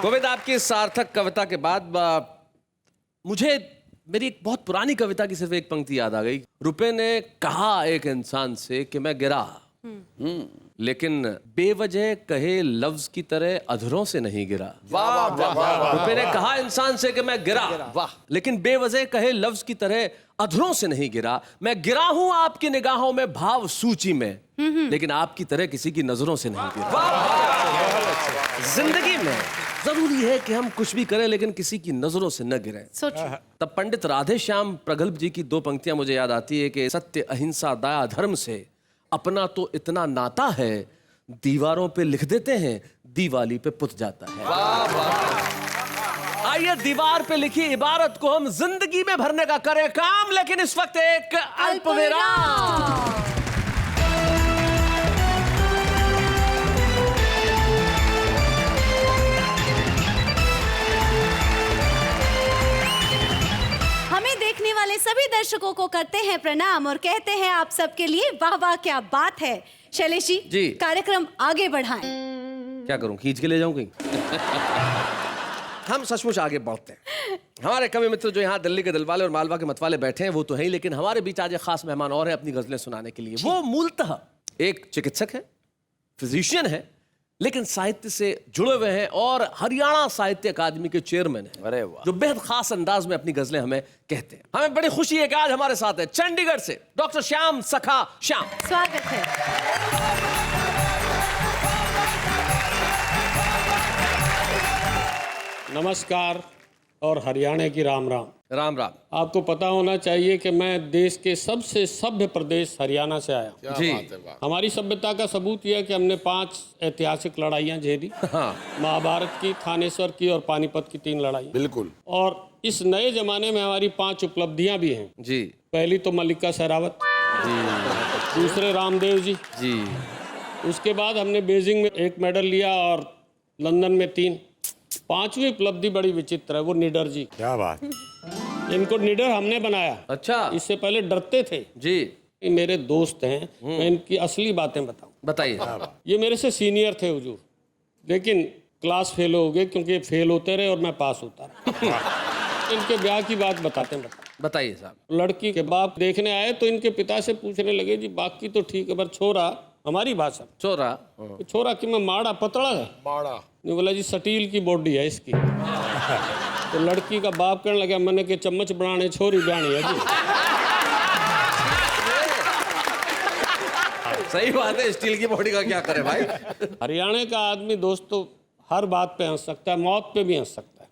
गोविंद, आपकी इस सार्थक कविता के बाद मुझे मेरी एक बहुत पुरानी कविता की सिर्फ एक पंक्ति याद आ गई। रुपए ने कहा एक इंसान से कि मैं गिरा, लेकिन बेवजह कहे लफ्ज की तरह अधरों से नहीं गिरा। रुपए ने कहा इंसान से कि मैं गिरा, वाह, लेकिन बेवजह कहे लफ्ज की तरह अधरों से नहीं गिरा। मैं गिरा हूं आपकी निगाहों में भाव सूची में, लेकिन आपकी तरह किसी की नजरों से नहीं गिरा। जिंदगी में जरूरी है कि हम कुछ भी करें लेकिन किसी की नजरों से न गिरें। तब पंडित राधे श्याम प्रगल्भ जी की 2 पंक्तियां मुझे याद आती है कि सत्य अहिंसा दया धर्म से अपना तो इतना नाता है, दीवारों पे लिख देते हैं दीवाली पे पुत जाता है। आइए दीवार पे लिखी इबारत को हम जिंदगी में भरने का करें काम, लेकिन इस वक्त एक अल्पविराम। हमें देखने वाले सभी दर्शकों को करते हैं प्रणाम और कहते हैं आप सबके लिए वाह वाह क्या बात है। शैलेश जी, कार्यक्रम आगे बढ़ाएं। क्या करूं, खींच के ले जाऊं कहीं? हम सचमुच आगे बढ़ते हैं। हमारे कवि मित्र जो यहाँ दिल्ली के दिलवाले और मालवा के मतवाले बैठे हैं वो तो है ही, लेकिन हमारे बीच आज एक खास मेहमान और है अपनी गजलें सुनाने के लिए। वो मूलतः एक चिकित्सक है, फिजिशियन है, लेकिन साहित्य से जुड़े हुए हैं और हरियाणा साहित्य अकादमी के चेयरमैन हैं। अरे वाह, जो बेहद खास अंदाज में अपनी गजलें हमें कहते हैं। हमें बड़ी खुशी है कि आज हमारे साथ है चंडीगढ़ से डॉक्टर श्याम सखा श्याम। स्वागत है। नमस्कार और हरियाणा की राम राम। राम राम। आपको पता होना चाहिए कि मैं देश के सबसे सभ्य प्रदेश हरियाणा से आया। जी, हमारी सभ्यता का सबूत यह है कि हमने 5 ऐतिहासिक लड़ाइयाँ झेली। हाँ, महाभारत की, थानेश्वर की और पानीपत की 3 लड़ाई। बिल्कुल। और इस नए जमाने में हमारी 5 उपलब्धियां भी हैं। जी, पहली तो मल्लिका शेरावत, दूसरे रामदेव जी, उसके बाद हमने बीजिंग में 1 मेडल लिया और लंदन में 3। 5वीं उपलब्धि बड़ी विचित्र है, वो निडर जी। क्या बात। इनको निडर हमने बनाया। अच्छा, इससे पहले डरते थे जी। ये मेरे दोस्त हैं, मैं इनकी असली बातें बताऊं। बताइए। ये मेरे से सीनियर थे हुजूर, लेकिन क्लास फेल हो गए क्योंकि फेल होते रहे और मैं पास होता रहा। इनके ब्याह की बात बताइए साहब। लड़की के बाप देखने आए तो इनके पिता से पूछने लगे, जी बाकी तो ठीक है पर छोरा, हमारी भाषा छोरा कि मैं माड़ा पतला है। माड़ा नहीं, बोला जी सटील की बॉडी है इसकी। तो लड़की का बाप कहने लगा, मैंने के चम्मच बनाने छोरी ब्याणी है जी। सही बात है, स्टील की बॉडी का क्या करे भाई। हरियाणा का आदमी दोस्तों हर बात पे हंस सकता है, मौत पे भी हंस सकता है।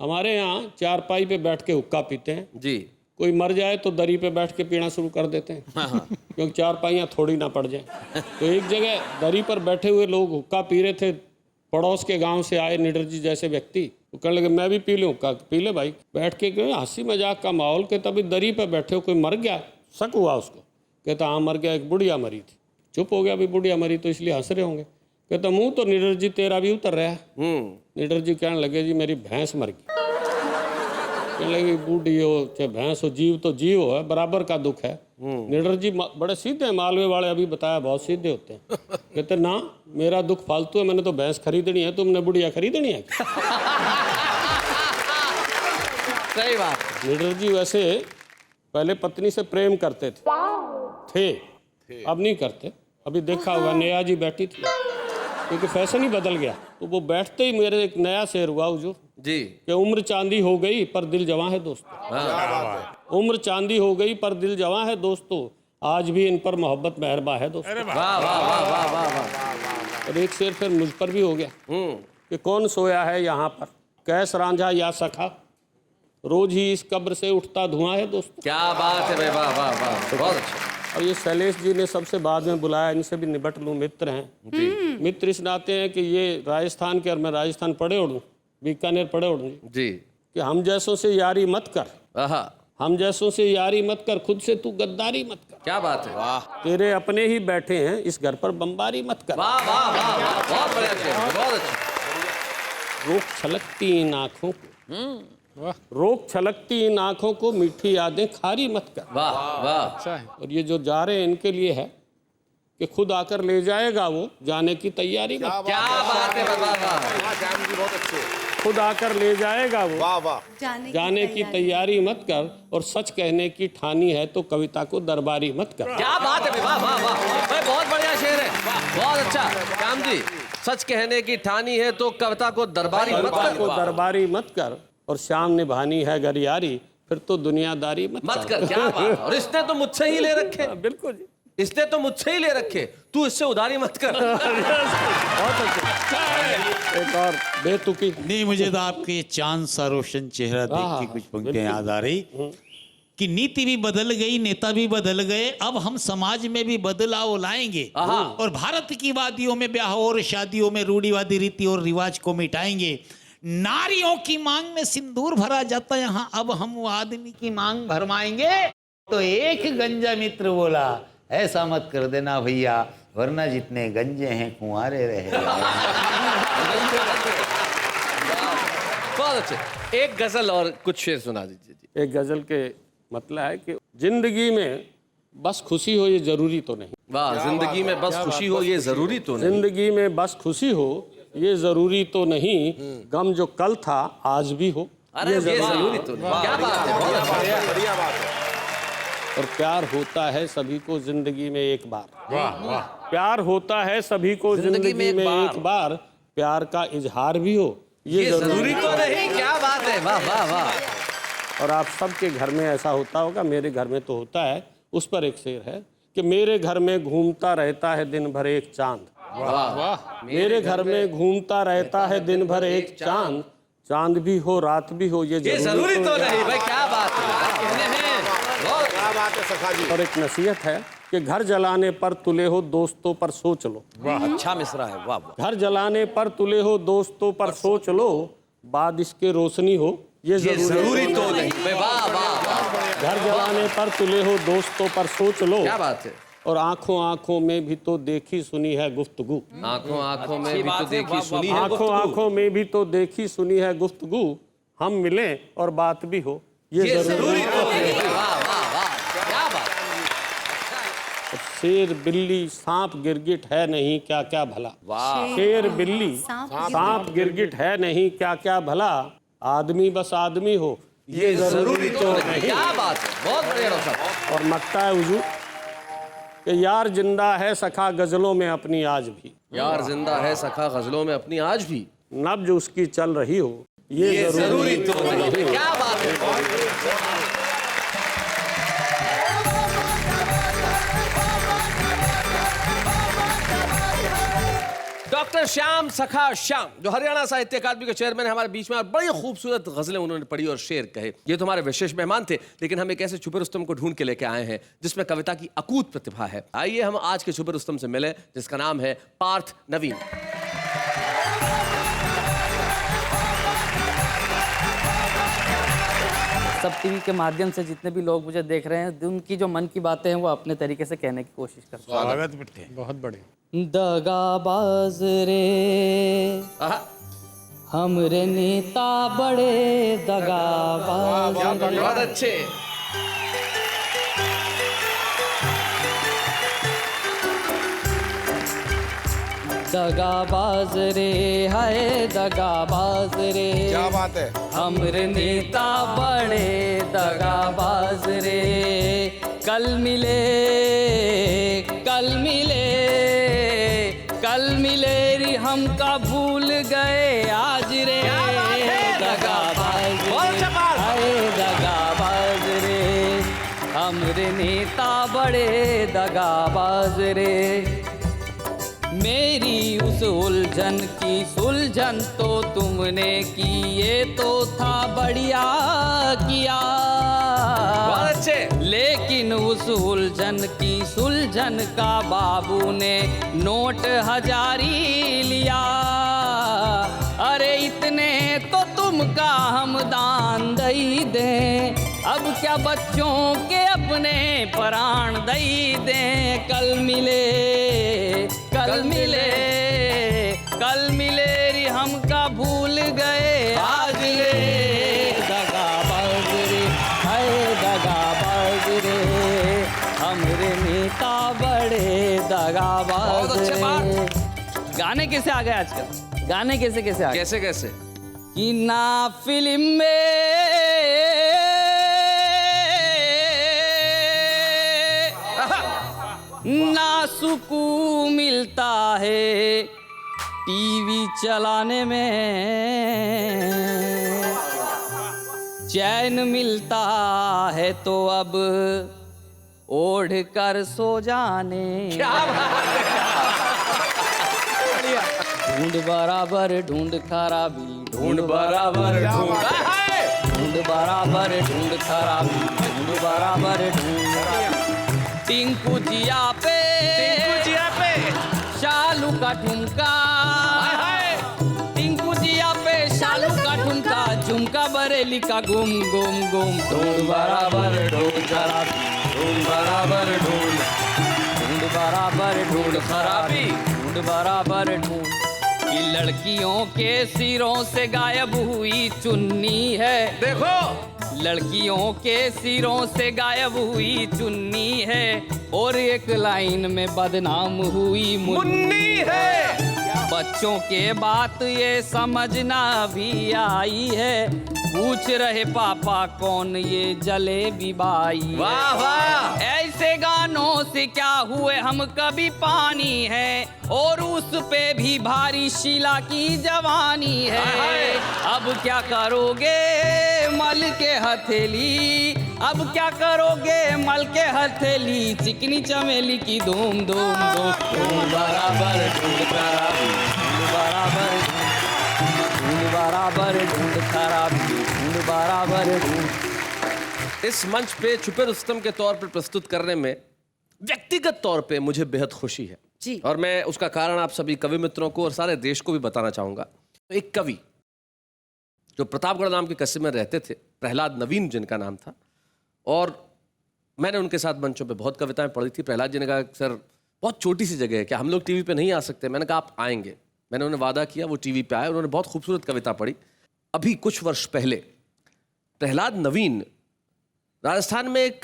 हमारे यहाँ चारपाई पे बैठ के हुक्का पीते हैं जी। कोई मर जाए तो दरी पे बैठ के पीना शुरू कर देते हैं, क्योंकि चारपाइयाँ थोड़ी ना पड़ जाए। तो एक जगह दरी पर बैठे हुए लोग हुक्का पी रहे थे, पड़ोस के गांव से आए निडर जी जैसे व्यक्ति, तो कहने लगे मैं भी पी लूँ हुक्का। पी ले भाई। बैठ के हंसी मजाक का माहौल के, तभी दरी पर बैठे हो कोई मर गया, शक हुआ उसको। कहता हाँ मर गया, एक बुढ़िया मरी थी। चुप हो गया, भाई बुढ़िया मरी तो इसलिए हंस रहे होंगे। कहता मुँह तो निडर जी तेरा भी उतर रहा है। निडर जी कहने लगे, जी मेरी भैंस मर गई। कहने लगे बूढ़ी हो चाहे भैंस हो, जीव तो जीव है, बराबर का दुख है। निडर जी बड़े सीधे हैं, मालवे वाले अभी बताया बहुत सीधे होते हैं। कहते ना मेरा दुख फालतू है, मैंने तो भैंस खरीदनी है, तुमने बुढ़िया खरीदनी है। सही बात। निडर जी वैसे पहले पत्नी से प्रेम करते थे, अब नहीं करते। अभी देखा होगा नेहा जी बैठी थी, क्योंकि फैशन ही बदल गया। तो वो बैठते ही मेरे एक नया शेर हुआ हुजूर जी कि उम्र चांदी हो गई पर दिल जवां है दोस्तों। उम्र चांदी हो गई पर दिल जवां है दोस्तों, आज भी इन पर मोहब्बत मेहरबा है दोस्तों। वाह वाह वाह वाह वाह। और एक शेर फिर मुझ पर भी हो गया कि कौन सोया है यहाँ पर, कैस रांझा या सखा, रोज ही इस कब्र से उठता धुआं है दोस्तों। क्या बात है भाई, वाह वाह वाह, बहुत अच्छा। और ये शैलेश जी ने सबसे बाद में बुलाया, इनसे भी निपट लूँ, मित्र हैं। मित्र इस नाते हैं कि ये राजस्थान के और मैं राजस्थान पढ़े उड़ूँ, बीकानेर पढ़े उड़ूँ जी, कि हम जैसों से यारी मत कर, हम जैसों से यारी मत कर, खुद से तू गद्दारी मत कर। क्या बात है, वाह। तेरे अपने ही बैठे हैं इस घर पर बमबारी मत कर। वाह वाह वाह वाह, बहुत बढ़िया शेर, बहुत अच्छा। रोक छलकती इन आँखों को, रोक छलकती इन आँखों को, मीठी यादें खारी मत कर। वाह वाह। और ये जो जा रहे हैं इनके लिए है कि खुद आकर ले जाएगा वो, जाने की तैयारी मत। क्या बात है, वाह वाह। बहुत अच्छे। खुद आकर ले जाएगा वो, वाह वाह। जाने की तैयारी मत कर, और सच कहने की ठानी है तो कविता को दरबारी मत कर। क्या बात है, वाह वाह वाह, बहुत बढ़िया शेर है। बहुत अच्छा श्याम जी, सच कहने की ठानी है तो कविता को दरबारी मत कर। को दरबारी मत कर, और श्याम निभानी है गरियारी, फिर तो दुनियादारी मत कर। क्या बात है। और इसने तो मुझसे ही ले रखे। बिल्कुल जी, इसने तो मुझसे ही ले रखे, तू इससे उधारी मत कर। बहुत अच्छा। एक और बेतुकी। नहीं, मुझे तो आपके चांद सा रोशन चेहरा देख के कुछ पंक्तियां याद आ रही कि नीति भी बदल गई, नेता भी बदल गए, अब हम समाज में भी बदलाव लाएंगे और भारत की वादियों में ब्याह और शादियों में रूढ़िवादी रीति और रिवाज को मिटाएंगे। नारियों की मांग में सिंदूर भरा जाता यहाँ, अब हम वो आदमी की मांग भरमाएंगे। तो एक गंजा मित्र बोला, ऐसा मत कर देना भैया, वरना जितने गंजे हैं कुंवारे रहे। बहुत अच्छे। एक गजल और कुछ शेर सुना दीजिए जी। एक गजल के मतलब है कि जिंदगी में बस खुशी हो ये जरूरी तो नहीं। वाह, जिंदगी में बस खुशी हो ये जरूरी तो नहीं। जिंदगी में बस खुशी हो ये जरूरी तो नहीं, गम जो कल था आज भी हो ये जरूरी तो नहीं। क्या बात है, बहुत बढ़िया बात है। और प्यार होता है सभी को जिंदगी में एक बार। प्यार होता है सभी को जिंदगी में एक बार, प्यार का इजहार भी हो ये जरूरी तो नहीं। क्या बात है, वाह वाह वाह। और आप सबके घर में ऐसा होता होगा, मेरे घर में तो होता है। उस पर एक शेर है कि मेरे घर में घूमता रहता है दिन भर एक चांद। मेरे घर में घूमता रहता है दिन भर एक चांद, चांद भी हो रात भी हो ये जरूरी तो नहीं। भाई क्या बात है, क्या बात है सखा जी। और एक नसीहत है कि घर जलाने पर तुले हो दोस्तों पर सोच लो। अच्छा मिसरा है, वाह। घर जलाने पर तुले हो दोस्तों पर सोच लो, बाद इसके रोशनी हो ये जरूरी तो नहीं। वाह वाह। घर जलाने पर तुले हो दोस्तों पर सोच लो। क्या बात है। और आंखों आंखों में भी तो देखी सुनी है गुफ्तगू। आंखों आंखों में भी तो देखी सुनी है आंखों आंखों में भी तो देखी सुनी है गुफ्तगू, हम मिले और बात भी हो ये जरूरी तो नहीं। वाह वाह वाह, क्या बात। शेर बिल्ली सांप गिरगिट है नहीं क्या क्या भला। शेर बिल्ली सांप गिरगिट है नहीं क्या क्या भला, आदमी बस आदमी हो ये जरूरी तो नहीं। क्या बात है, बहुत बढ़िया डॉक्टर। और मक्ता है हुजूर कि यार जिंदा है सखा गजलों में अपनी आज भी। यार जिंदा है सखा गजलों में अपनी आज भी, नब्ज उसकी चल रही हो ये जरूरी तो नहीं। क्या बात है। डॉक्टर श्याम सखा श्याम, जो हरियाणा साहित्य अकादमी के चेयरमैन है, हमारे बीच में, और बड़ी खूबसूरत गजलें उन्होंने पढ़ी और शेर कहे। ये तो हमारे विशेष मेहमान थे, लेकिन हम एक ऐसे छुपे रुस्तम को ढूंढ के लेके आए हैं जिसमें कविता की अकूत प्रतिभा है। आइए हम आज के छुपे रुस्तम से मिले, जिसका नाम है पार्थ नवीन। सब टीवी के माध्यम से जितने भी लोग मुझे देख रहे हैं, उनकी जो मन की बातें हैं वो अपने तरीके से कहने की कोशिश करते हैं। स्वागत बेटे। बहुत बढ़िया। दगाबाज रे हमरे नेता बड़े दगाबाज रे। बहुत अच्छे। दगाबाज रे हाय दगाबाज रे, क्या बात है। हमरे नेता बड़े दगाबाज रे। कल मिले कल मिले कल मिले री हमका भूल गए आज रे। दगाबाज रे हाय दगाबाज रे, हमरे नेता बड़े दगाबाज रे। मेरी उस उलझन की सुलझन तो तुमने की, ये तो था बढ़िया किया। लेकिन उस उलझन की सुलझन का बाबू ने नोट हजारी लिया। अरे इतने तो तुमका हम दान दई दें, अब क्या बच्चों के अपने प्राण दई दें। कल मिले कल मिले कल मिले री हमका भूल गए आज रे। दगाबाज रे हाय दगाबाज रे, हमरे नेता बड़े दगाबाज रे। गाने कैसे आ गए आजकल, गाने कैसे कैसे आ गए, कैसे कैसे कि ना फिल्म में ना सुकून मिलता है टीवी चलाने में, चैन मिलता है तो अब ओढ़ कर सो जाने। ढूंढ बराबर ढूंढ खराबी, ढूंढ बराबर ढूंढ, ढूंढ बराबर ढूंढ खराबी, ढूंढ बराबर ढूंढ। टिंकू जिया पे शालू का ठुमका, टिंकू जिया पे शालू का ठुमका, झुमका बरेली का गुम गुम गुम। ढूंढ बराबर ढूंढ खराबी, ढूंढ बराबर ढूंढ, ढूंढ बराबर ढूंढ खराबी, ढूंढ बराबर ढूंढ। कि लड़कियों के सिरों से गायब हुई चुन्नी है, देखो लड़कियों के सिरों से गायब हुई चुन्नी है, और एक लाइन में बदनाम हुई मुन्नी है। बच्चों के बात ये समझना भी आई है, पूछ रहे पापा कौन ये जलेबी बाई। वाह वाह, ऐसे गानों से क्या हुए हम कभी पानी है, और उस पे भी भारी शीला की जवानी है। अब क्या करोगे मल के हथेली, अब क्या करोगे मल के हथेली, चिकनी चमेली की धूम धूम धूम। ढूंढ बराबर ढूंढ खराबी, ढूंढ बराबर ढूंढ बराबर ढूंढ खराबी, ढूंढ बराबर ढूंढ। इस मंच पे छुपे रुस्तम के तौर पर प्रस्तुत करने में व्यक्तिगत तौर पे मुझे बेहद खुशी है जी। और मैं उसका कारण आप सभी कवि मित्रों को और सारे देश को भी बताना चाहूंगा। एक कवि जो प्रतापगढ़ नाम के कस्बे में रहते थे, प्रहलाद नवीन जिनका नाम था, और मैंने उनके साथ मंचों पे बहुत कविताएं पढ़ी थी। प्रहलाद जी ने कहा सर बहुत छोटी सी जगह है, क्या हम लोग टीवी पे नहीं आ सकते? मैंने कहा आप आएंगे। मैंने उन्हें वादा किया, वो टीवी पे आए, उन्होंने बहुत खूबसूरत कविता पढ़ी। अभी कुछ वर्ष पहले प्रहलाद नवीन राजस्थान में एक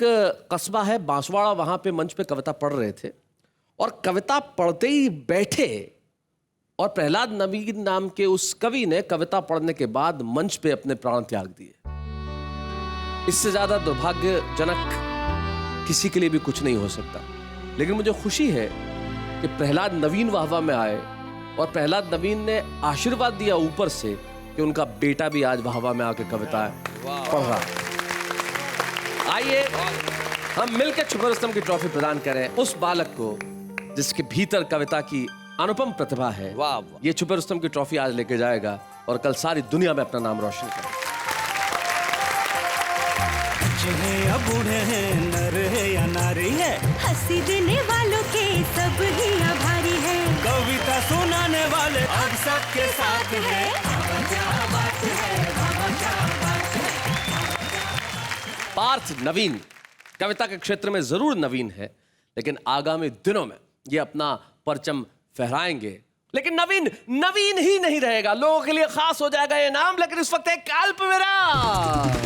कस्बा है बांसवाड़ा, वहाँ पे मंच पे कविता पढ़ रहे थे, और कविता पढ़ते ही बैठे और प्रहलाद नवीन नाम के उस कवि ने कविता पढ़ने के बाद मंच पे अपने प्राण त्याग दिए। इससे ज्यादा दुर्भाग्यजनक किसी के लिए भी कुछ नहीं हो सकता। लेकिन मुझे खुशी है कि प्रहलाद नवीन वाहवा में आए और प्रहलाद नवीन ने आशीर्वाद दिया ऊपर से कि उनका बेटा भी आज वाहवा में आके कविताएं पढ़ रहा। आइए हम मिलकर छुपे रुस्तम की ट्रॉफी प्रदान करें उस बालक को जिसके भीतर कविता की अनुपम प्रतिभा है। वाह। ये छुपे रुस्तम की ट्रॉफी आज लेके जाएगा और कल सारी दुनिया में अपना नाम रोशन करेगा। या बूढ़े हैं, नर है या नारी है, हंसी देने वालों के सब ही आभारी है, कविता सुनाने वाले अब सबके साथ है। पार्थ नवीन कविता के क्षेत्र में जरूर नवीन है, लेकिन आगामी दिनों में ये अपना परचम फहराएंगे। लेकिन नवीन नवीन ही नहीं रहेगा, लोगों के लिए खास हो जाएगा ये नाम। लेकिन इस वक्त एक अल्पविराम।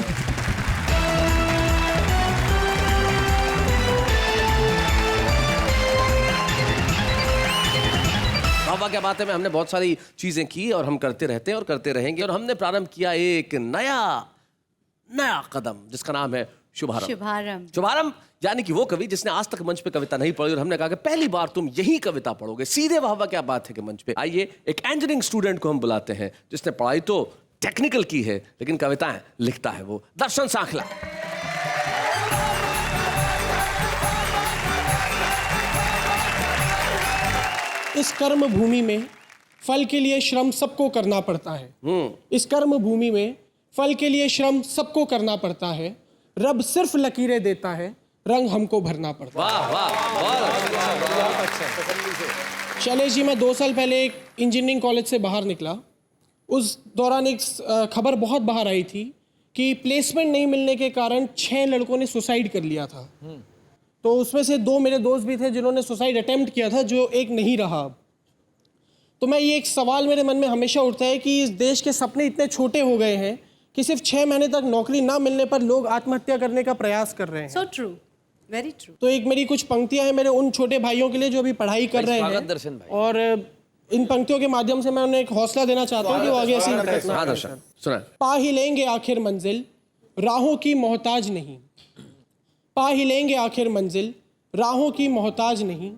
बाबा क्या बात है में हमने बहुत सारी चीजें की और हम करते रहते हैं और करते रहेंगे, और हमने प्रारंभ किया एक नया कदम जिसका नाम है शुभारंभ। शुभारंभ। शुभारंभ यानी कि वो कवि जिसने आज तक मंच पे कविता नहीं पढ़ी और हमने कहा कि पहली बार तुम यही कविता पढ़ोगे सीधे। वाह क्या बात है कि मंच पे आइए एक इंजीनियरिंग स्टूडेंट को हम बुलाते हैं जिसने पढ़ाई तो टेक्निकल की है लेकिन कविताएं लिखता है वो। दर्शन सांखला। इस कर्म भूमि में फल के लिए श्रम सबको करना पड़ता है। इस कर्म भूमि में फल के लिए श्रम सबको करना पड़ता है। रब सिर्फ लकीरें देता है, रंग हमको भरना पड़ता है। वाह वाह बहुत अच्छा। शैलेश जी, मैं 2 साल पहले एक इंजीनियरिंग कॉलेज से बाहर निकला। उस दौरान एक खबर बहुत बाहर आई थी कि प्लेसमेंट नहीं मिलने के कारण 6 लड़कों ने सुसाइड कर लिया था। तो उसमें से 2 मेरे दोस्त भी थे जिन्होंने सुसाइड अटेम्प्ट किया था, जो एक नहीं रहा। तो मैं ये एक सवाल मेरे मन में हमेशा उठता है कि इस देश के सपने इतने छोटे हो गए हैं कि सिर्फ 6 महीने तक नौकरी ना मिलने पर लोग आत्महत्या करने का प्रयास कर रहे हैं। So true, very true. तो एक मेरी कुछ पंक्तियां हैं मेरे उन छोटे भाइयों के लिए जो अभी पढ़ाई कर रहे हैं, दर्शन भाई। और इन पंक्तियों के माध्यम से मैं उन्हें एक हौसला देना चाहता हूँ कि वो आगे ऐसी हाँ दर्शन सुना। पा ही लेंगे आखिर मंजिल, राहों की मोहताज नहीं। पा ही लेंगे आखिर मंजिल, राहों की मोहताज नहीं,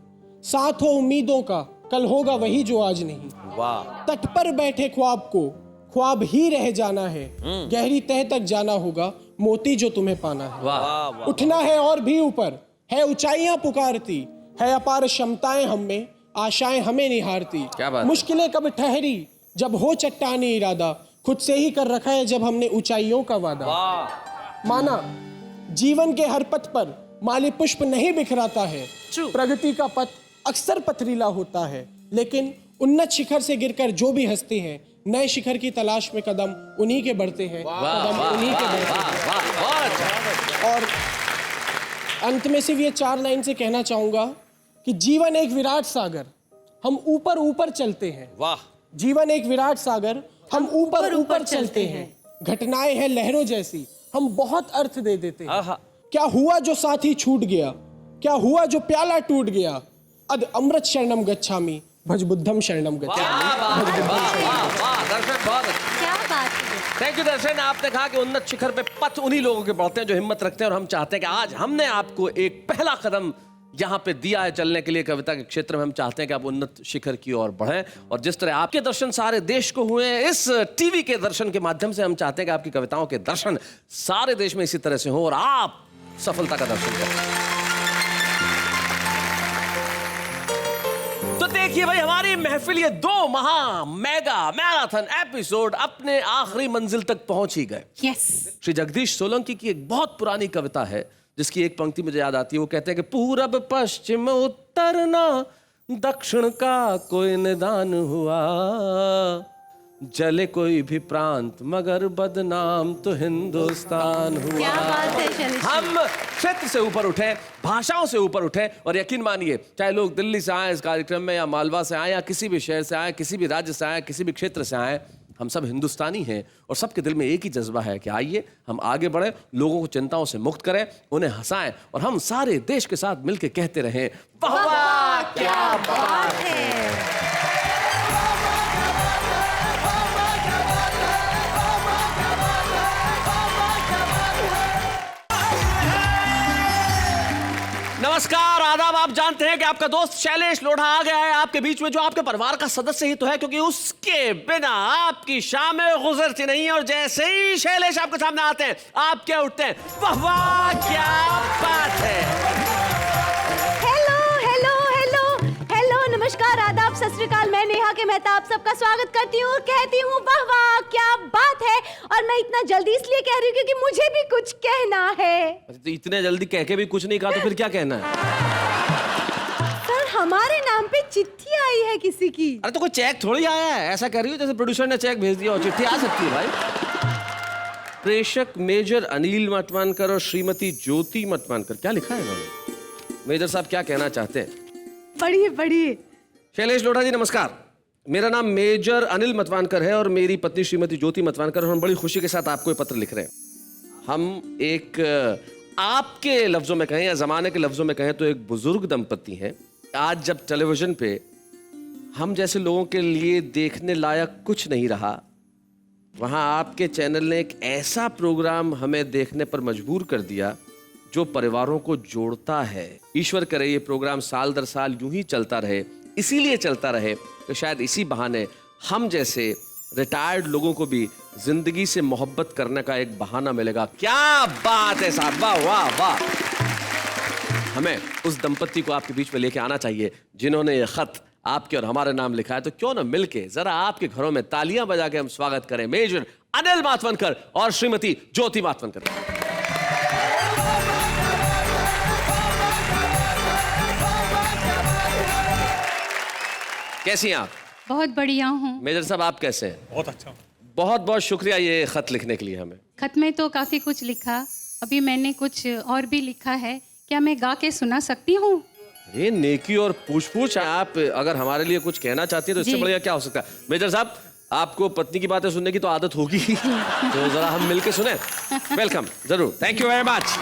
साथ हो उम्मीदों का, कल होगा वही जो आज नहीं। वाह। तट पर बैठे ख्वाब को ख्वाब ही रह जाना है, गहरी तह तक जाना होगा, मोती जो तुम्हें पाना है। वाह। उठना है और भी ऊपर, है ऊंचाइयां पुकारती, है अपार क्षमताएं हम में, आशाएं हमें निहारती। क्या बात है? मुश्किलें कब ठहरी जब हो चट्टानी इरादा, खुद से ही कर रखा है जब हमने ऊंचाइयों का वादा। माना जीवन के हर पथ पर माली पुष्प नहीं बिखराता है, प्रगति का पथ अक्सर पथरीला होता है, लेकिन उन्नत शिखर से गिरकर जो भी हंसते हैं, नए शिखर की तलाश में कदम उन्हीं के बढ़ते हैं, कदम उन्हीं के बढ़ते हैं। और अंत में सिर्फ ये 4 लाइन से कहना चाहूंगा कि जीवन एक विराट सागर, हम ऊपर ऊपर चलते हैं। वाह। जीवन एक विराट सागर, हम ऊपर ऊपर चलते हैं। घटनाएं हैं लहरों जैसी, हम बहुत अर्थ दे देते हैं। क्या हुआ जो साथी छूट गया, क्या हुआ जो प्याला टूट गया, अद अमृत शरणम गच्छामि, भज बुद्धम शरणम गच्छामि। दर्शन बहुत क्या बात है। थैंक यू दर्शन। आपने कहा कि उन्नत शिखर पे पथ उन्हीं लोगों के बढ़ते हैं जो हिम्मत रखते हैं, और हम चाहते हैं कि आज हमने आपको एक पहला कदम यहाँ पे दिया है चलने के लिए कविता के क्षेत्र में। हम चाहते हैं कि आप उन्नत शिखर की ओर बढ़ें, और जिस तरह आपके दर्शन सारे देश को हुए हैं इस टीवी के दर्शन के माध्यम से, हम चाहते हैं कि आपकी कविताओं के दर्शन सारे देश में इसी तरह से हो और आप सफलता का दर्शन करें। तो देखिए भाई, हमारी महफिल ये 2 मेगा मैराथन एपिसोड अपने आखिरी मंजिल तक पहुंच ही गए। यस। श्री जगदीश सोलंकी की एक बहुत पुरानी कविता है जिसकी एक पंक्ति मुझे याद आती है। वो कहते हैं कि पूरब पश्चिम उत्तर ना दक्षिण का कोई निदान हुआ, जले कोई भी प्रांत मगर बदनाम तो हिंदुस्तान हुआ। क्या बात है शैलेश। हम क्षेत्र से ऊपर उठे, भाषाओं से ऊपर उठे, और यकीन मानिए चाहे लोग दिल्ली से आए इस कार्यक्रम में, या मालवा से आए, या किसी भी शहर से आए, किसी भी राज्य से आए, किसी भी क्षेत्र से आए, हम सब हिंदुस्तानी हैं और सबके दिल में एक ही जज्बा है कि आइए हम आगे बढ़ें, लोगों को चिंताओं से मुक्त करें, उन्हें हंसाएं, और हम सारे देश के साथ मिलकर कहते रहें वाह वाह क्या बात है। नमस्कार, आदाब। आप जानते हैं कि आपका दोस्त शैलेश लोढ़ा आ गया है आपके बीच में, जो आपके परिवार का सदस्य ही तो है, क्योंकि उसके बिना आपकी शामें गुजरती नहीं। और जैसे ही शैलेश आपके सामने आते हैं, आप क्या उठते हैं, वाह वाह क्या बात है। हेलो हेलो हेलो हेलो, नमस्कार, आदाब, सत श्री अकाल। मैं नेहा के मेहता आप सबका स्वागत करती हूँ और कहती हूँ वाह वाह क्या बात है। और मैं इतना जल्दी इसलिए कह रही हूँ क्योंकि मुझे भी कुछ कहना है। तो इतने जल्दी कह के भी कुछ नहीं कहा तो फिर क्या कहना है? सर, हमारे नाम पे चिट्ठी आई है किसी की। अरे तो कोई चेक थोड़ी आया है, ऐसा कह रही हो जैसे प्रोड्यूसर ने चेक भेज दिया और चिट्ठी आ सकती है भाई। प्रेषक मेजर अनिल मतवानकर और श्रीमती ज्योति मतवानकर, क्या लिखा है इन्होंने? मेजर साहब क्या कहना चाहते हैं? पढ़िए पढ़िए। शैलेश लोढ़ा जी नमस्कार, मेरा नाम मेजर अनिल मतवानकर है और मेरी पत्नी श्रीमती ज्योति मतवानकर, और हम बड़ी खुशी के साथ आपको ये पत्र लिख रहे हैं। हम एक आपके लफ्जों में कहें या जमाने के लफ्जों में कहें तो एक बुजुर्ग दंपति हैं। आज जब टेलीविजन पे हम जैसे लोगों के लिए देखने लायक कुछ नहीं रहा, वहां आपके चैनल ने एक ऐसा प्रोग्राम हमें देखने पर मजबूर कर दिया जो परिवारों को जोड़ता है। ईश्वर करे ये प्रोग्राम साल दर साल यूं ही चलता रहे, इसीलिए चलता रहे कि शायद इसी बहाने हम जैसे रिटायर्ड लोगों को भी जिंदगी से मोहब्बत करने का एक बहाना मिलेगा। क्या बात है साहब, वाह वाह वाह। हमें उस दंपति को आपके बीच में लेके आना चाहिए जिन्होंने ये खत आपके और हमारे नाम लिखा है। तो क्यों ना मिलके जरा आपके घरों में तालियां बजा के हम स्वागत करें मेजर अनिल मातवनकर और श्रीमती ज्योति मातवनकर। कैसी हैं आप? बहुत बढ़िया हूँ। मेजर साहब आप कैसे हैं? बहुत अच्छा। बहुत बहुत शुक्रिया ये खत लिखने के लिए हमें। खत में तो काफी कुछ लिखा, अभी मैंने कुछ और भी लिखा है, क्या मैं गा के सुना सकती हूँ? अरे नेकी और पूछ आप अगर हमारे लिए कुछ कहना चाहती है तो इससे बढ़िया क्या हो सकता है। मेजर साहब, आपको पत्नी की बातें सुनने की तो आदत होगी तो जरा हम मिलके सुने। वेलकम, जरूर, थैंक यू वेरी मच।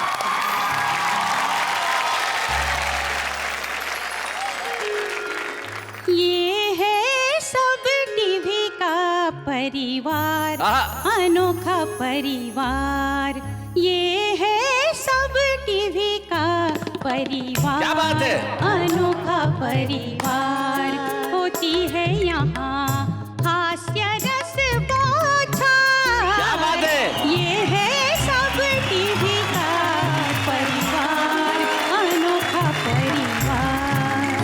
ये है सब टीवी का परिवार, अनोखा परिवार। ये है सब टीवी का परिवार, क्या बात है? अनोखा परिवार। होती है यहाँ हास्य रस बौछार। क्या बात है? ये है सब टीवी का परिवार, अनोखा परिवार।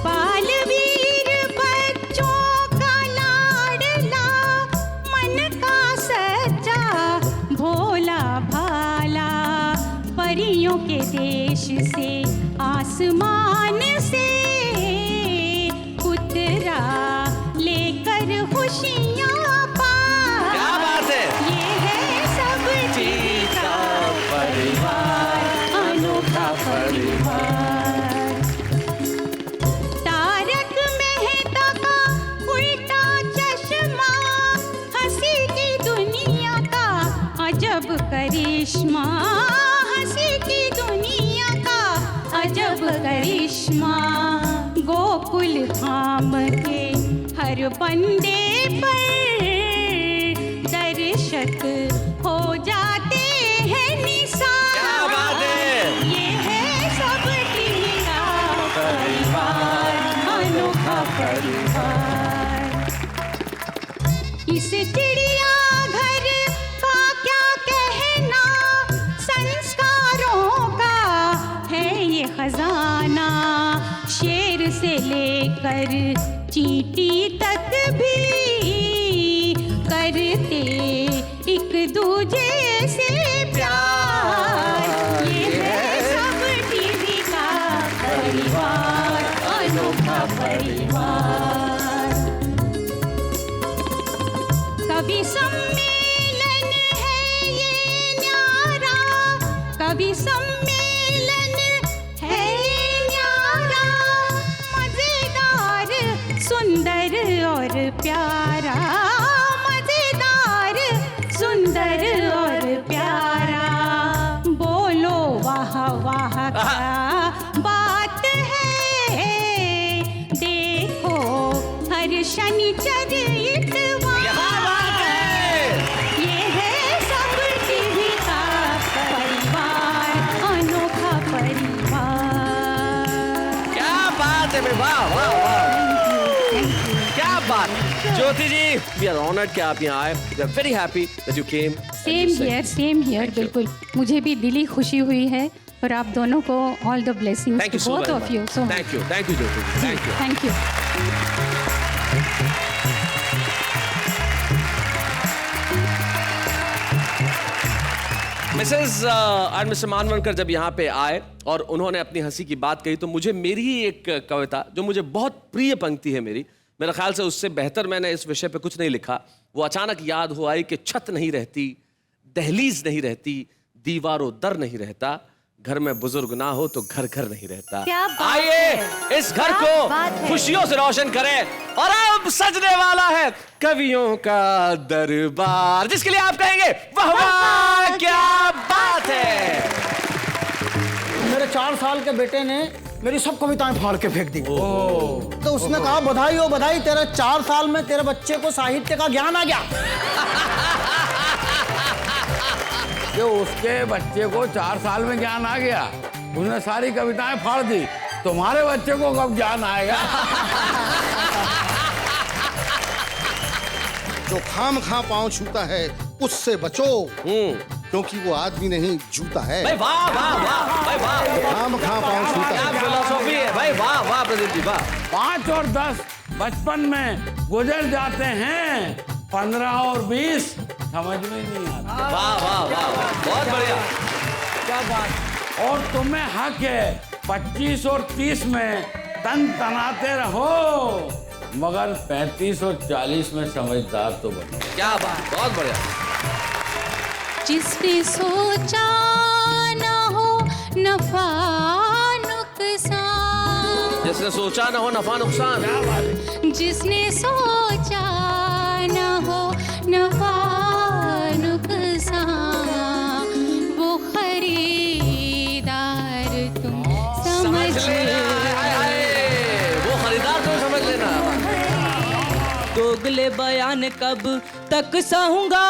बालवीर बच्चों का लाडला, मन का सच्चा भोला भाला, परियों के देश से आसमान से उतरा लेकर खुशियाँ पार। क्या बात है? ये है सब टीवी का परिवार, अनोखा परिवार। तारक मेहता का उल्टा चश्मा, हंसी की दुनिया का अजब करिश्मा, हंसी की दुनिया का अजब करिश्मा। गोकुल धाम के हर बंदे पर दर्शक हो जाते हैं निसार। क्या बात है? ये है सब टीवी का परिवार, अनोखा परिवार। इस चिड़िया घर का क्या कहना, संस्कारों का है ये खजाना। शेर से लेकर चींटी तक भी करते एक दूजे से प्यार। ये है सब टीवी का परिवार, अनोखा परिवार। कभी सम्मेलन है ये न्यारा, कभी सम्मेलन है ये न्यारा, मजेदार सुंदर और प्यारा, मजेदार सुंदर और प्यारा। बोलो वाह वाह क्या बात है, देखो हर शनिचर इतवार। ये है सब टीवी का परिवार, अनोखा परिवार। क्या बात है? वाह वाह वाह, क्या बात। Jyoti ji, we are honoured कि आप यहाँ आए। We are very happy that you came. Same here, बिल्कुल मुझे भी दिली खुशी हुई है। और आप दोनों को all the blessings, thank you so both of you. So thank you Jyoti ji, thank you. Thank you. Mrs and Mr Manvankar जब यहाँ पे आए और उन्होंने अपनी हंसी की बात कही, तो मुझे मेरी ही एक कविता जो मुझे बहुत प्रिय पंक्ति है मेरी, मेरा ख्याल से उससे बेहतर मैंने इस विषय पे कुछ नहीं लिखा। वो अचानक याद हो आई कि छत नहीं रहती, दहलीज नहीं रहती, दीवारों दर नहीं रहता, घर में बुजुर्ग ना हो तो घर घर नहीं रहता। क्या बात आइए है? इस घर क्या बात को है? खुशियों से रोशन करें। और अब सजने वाला है कवियों का दरबार, जिसके लिए आप कहेंगे वाह वाह क्या बात है। मेरे 4 साल के बेटे ने मेरी सब कविताएं फाड़ के फेंक दी। तो उसने कहा बधाई हो बधाई, तेरे 4 साल में तेरे बच्चे को साहित्य का ज्ञान आ गया। कि उसके बच्चे को 4 साल में ज्ञान आ गया, उसने सारी कविताएं फाड़ दी, तुम्हारे बच्चे को कब ज्ञान आएगा? जो खाम खा पांव छूता है उससे बचो, क्योंकि वो आदमी नहीं जूता है। भाई वाह वाह वाह, भाई वाह, खाम खा पांव छूता क्या है। फिलॉसफी है भाई, वाह वाह प्रदीप जी वाह। 5 और 10 बचपन में गुजर जाते हैं, 15 और 20 समझ में नहीं आता। वाह वाह वाह, बहुत बढ़िया। क्या बात। और तुम्हें हक है 25 और 30 में तन तनाते रहो, मगर 35 और 40 में समझदार तो बनो। क्या बात, बहुत बढ़िया। जिसने सोचा न हो नफा नुकसान, जिसने सोचा न हो नफा नुकसान, जिसने सोचा न हो नफा नुकसान, वो खरीदार तुम समझ लेना। वो खरीदार तुम समझ लेना। दोगले बयान कब तक सहूंगा,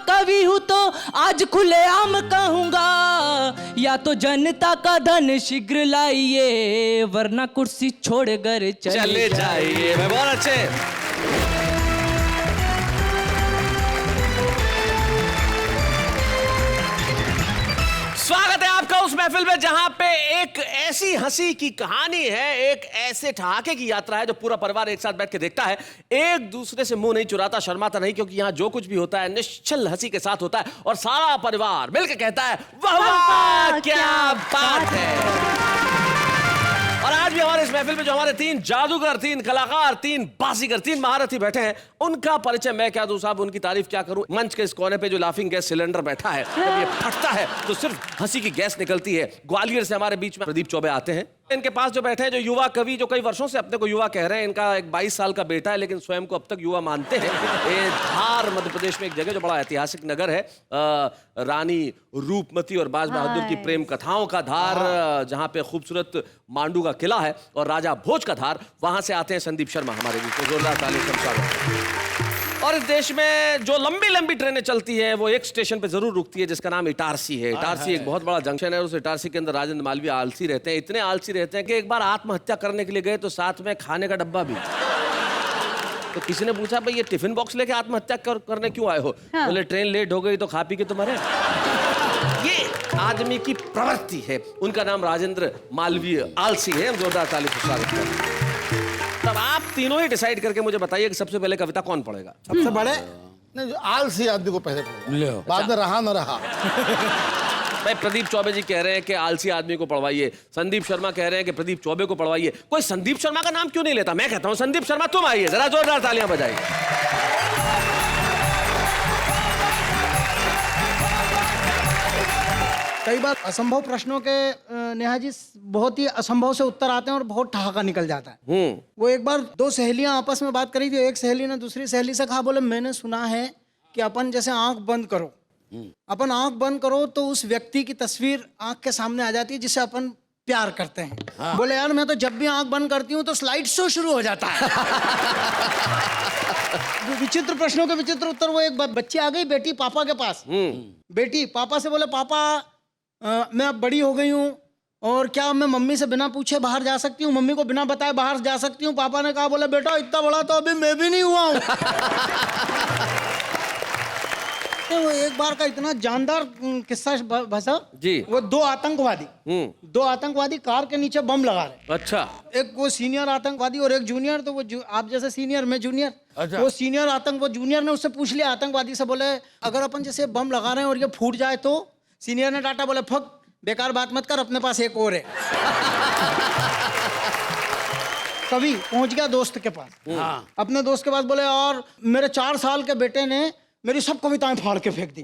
कब कवि हूँ तो आज खुलेआम कहूँगा, या तो जनता का धन शीघ्र लाइए, वरना कुर्सी छोड़कर चले जाइए। मैं बहुत अच्छे। स्वागत है आपका उस महफिल में जहां पे एक ऐसी हंसी की कहानी है, एक ऐसे ठहाके की यात्रा है जो पूरा परिवार एक साथ बैठ के देखता है, एक दूसरे से मुंह नहीं चुराता, शर्माता नहीं, क्योंकि यहां जो कुछ भी होता है निश्चल हंसी के साथ होता है और सारा परिवार मिलकर कहता है वाह वाह क्या बात है। और आज भी हमारे इस महफिल में जो हमारे 3 जादूगर, 3 कलाकार, 3 बाजीगर, 3 महारथी बैठे हैं, उनका परिचय मैं क्या दूं साहब, उनकी तारीफ क्या करूं। मंच के इस कोने पे जो लाफिंग गैस सिलेंडर बैठा है, जब ये फटता है तो सिर्फ हंसी की गैस निकलती है। ग्वालियर से हमारे बीच में प्रदीप चौबे आते हैं। इनके पास जो बैठे हैं जो युवा कवि, जो कई वर्षों से अपने को युवा कह रहे हैं, इनका एक 22 साल का बेटा है लेकिन स्वयं को अब तक युवा मानते हैं। ये धार मध्य प्रदेश में एक जगह जो बड़ा ऐतिहासिक नगर है, रानी रूपमती और बाज बहादुर की प्रेम कथाओं का धार, जहां पे खूबसूरत मांडू का किला है, और राजा भोज का धार, वहां से आते हैं संदीप शर्मा हमारे बीच में। जोरदार ताली से स्वागत। और इस देश में जो लंबी लंबी ट्रेनें चलती है वो एक स्टेशन पे जरूर रुकती है जिसका नाम इटारसी है। इटारसी एक बहुत बड़ा जंक्शन है। उस इटारसी के अंदर राजेंद्र मालवीय आलसी रहते हैं, इतने आलसी रहते हैं कि एक बार आत्महत्या करने के लिए गए तो साथ में खाने का डब्बा भी। तो किसी ने पूछा भाई ये टिफिन बॉक्स लेके आत्महत्या करने क्यों आए हो? हाँ। बोले ट्रेन लेट हो गई तो खा पी के तो मरे। ये आदमी की प्रवृत्ति है। उनका नाम राजेंद्र मालवीय आलसी है। हम जोरदार ताली से स्वागत करते हैं। तब आप तीनों ही डिसाइड करके मुझे बताइए कि सबसे पहले कविता कौन पढ़ेगा। सबसे बड़े नहीं, जो आलसी आदमी को पहले पढ़ो, बाद में रहा न रहा। भाई प्रदीप चौबे जी कह रहे हैं कि आलसी आदमी को पढ़वाइए, संदीप शर्मा कह रहे हैं कि प्रदीप चौबे को पढ़वाइए। कोई संदीप शर्मा का नाम क्यों नहीं लेता? मैं कहता हूं संदीप शर्मा तुम आइए, जरा जोरदार तालियां बजाइए। कई बार असंभव प्रश्नों के नेहा जी बहुत ही असंभव से उत्तर आते हैं और बहुत ठहाका निकल जाता है। वो एक बार 2 सहेलियां आपस में बात करी थी। एक सहेली ने दूसरी सहेली से कहा, बोले मैंने सुना है कि अपन जैसे आंख बंद करो, अपन आंख बंद करो तो उस व्यक्ति की तस्वीर आंख के सामने आ जाती है जिससे अपन प्यार करते हैं। हाँ। बोले यार मैं तो जब भी आंख बंद करती हूँ तो स्लाइड शो शुरू हो जाता है। विचित्र प्रश्नों के विचित्र उत्तर। वो एक बच्ची आ गई बेटी पापा के पास। बेटी पापा से बोले, पापा मैं अब बड़ी हो गई हूँ और क्या मैं मम्मी से बिना पूछे बाहर जा सकती हूँ, मम्मी को बिना बताए बाहर जा सकती हूँ? पापा ने कहा, बोले बेटा इतना बड़ा तो अभी मैं भी नहीं हुआ हूँ। वो एक बार का इतना जानदार किस्सा भाषा जी। वो 2 आतंकवादी कार के नीचे बम लगा रहे। अच्छा। एक वो सीनियर आतंकवादी और एक जूनियर। तो वो आप जैसे सीनियर, मैं जूनियर। अच्छा। वो सीनियर वो जूनियर ने उससे पूछ लिया आतंकवादी से, बोले अगर अपन जैसे बम लगा रहे हैं और ये फूट जाए तो? सीनियर ने डांटा, बोले फक बेकार बात मत कर, अपने पास एक और है। कवि पहुंच गया दोस्त के पास। हाँ। अपने दोस्त के पास बोले, और मेरे 4 साल के बेटे ने मेरी सब कविताएं फाड़ के फेंक दी।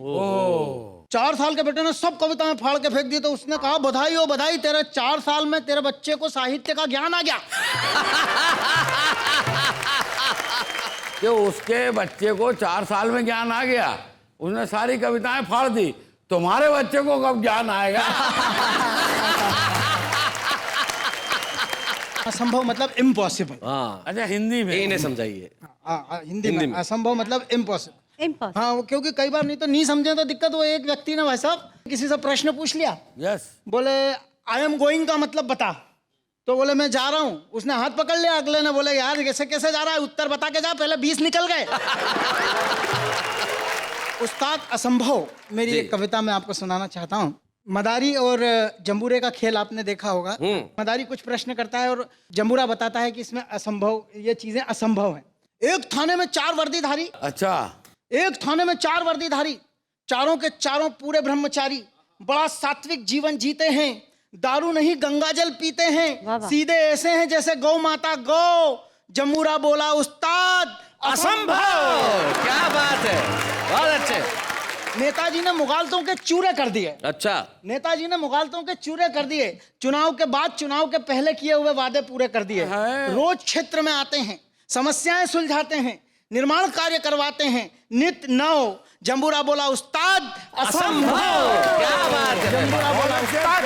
4 साल के बेटे ने सब कविताएं फाड़ के फेंक दी। तो उसने कहा, बधाई हो बधाई, तेरे 4 साल में तेरे बच्चे को साहित्य का ज्ञान आ गया। कि उसके बच्चे को 4 साल में ज्ञान आ गया, उसने सारी कविताएं फाड़ दी, तुम्हारे बच्चे को कब ज्ञान आएगा? असंभव मतलब इम्पॉसिबल। हाँ। अच्छा हिंदी में इन्हें समझाइए। हिंदी में असंभव मतलब इम्पॉसिबल। हाँ, वो क्योंकि कई बार नहीं तो नहीं समझे तो दिक्कत। वो एक व्यक्ति ने भाई साहब किसी से प्रश्न पूछ लिया। यस। बोले आई एम गोइंग का मतलब बता। तो बोले मैं जा रहा हूँ। उसने हाथ पकड़ लिया। अगले ने बोले यार कैसे कैसे जा रहा है, उत्तर बता के जा, पहले 20 निकल गए। उस्ताद असंभव मेरी एक कविता मैं आपको सुनाना चाहता हूँ। मदारी और जंबूरे का खेल आपने देखा होगा। मदारी कुछ प्रश्न करता है और जंबूरा बताता है कि इसमें असंभव, ये चीजें असंभव हैं। एक थाने में 4 वर्दीधारी। अच्छा। एक थाने में 4 वर्दीधारी, चारों के चारों पूरे ब्रह्मचारी, बड़ा सात्विक जीवन जीते हैं, दारू नहीं गंगाजल पीते हैं, सीधे ऐसे हैं जैसे गौ माता गौ। जंबूरा बोला, उस्ताद असंभव। क्या बात है, बहुत अच्छे। नेताजी ने मुगालतों के चूरे कर दिए। अच्छा। नेताजी ने मुगालतों के चूरे कर दिए। चुनाव के बाद चुनाव के पहले किए हुए वादे पूरे कर दिए। रोज क्षेत्र में आते हैं, समस्याएं सुलझाते हैं, निर्माण कार्य करवाते हैं, नित नव। जंबूरा बोला, उस्ताद असंभव। क्या बात है। जंबूरा बोला, उस्ताद।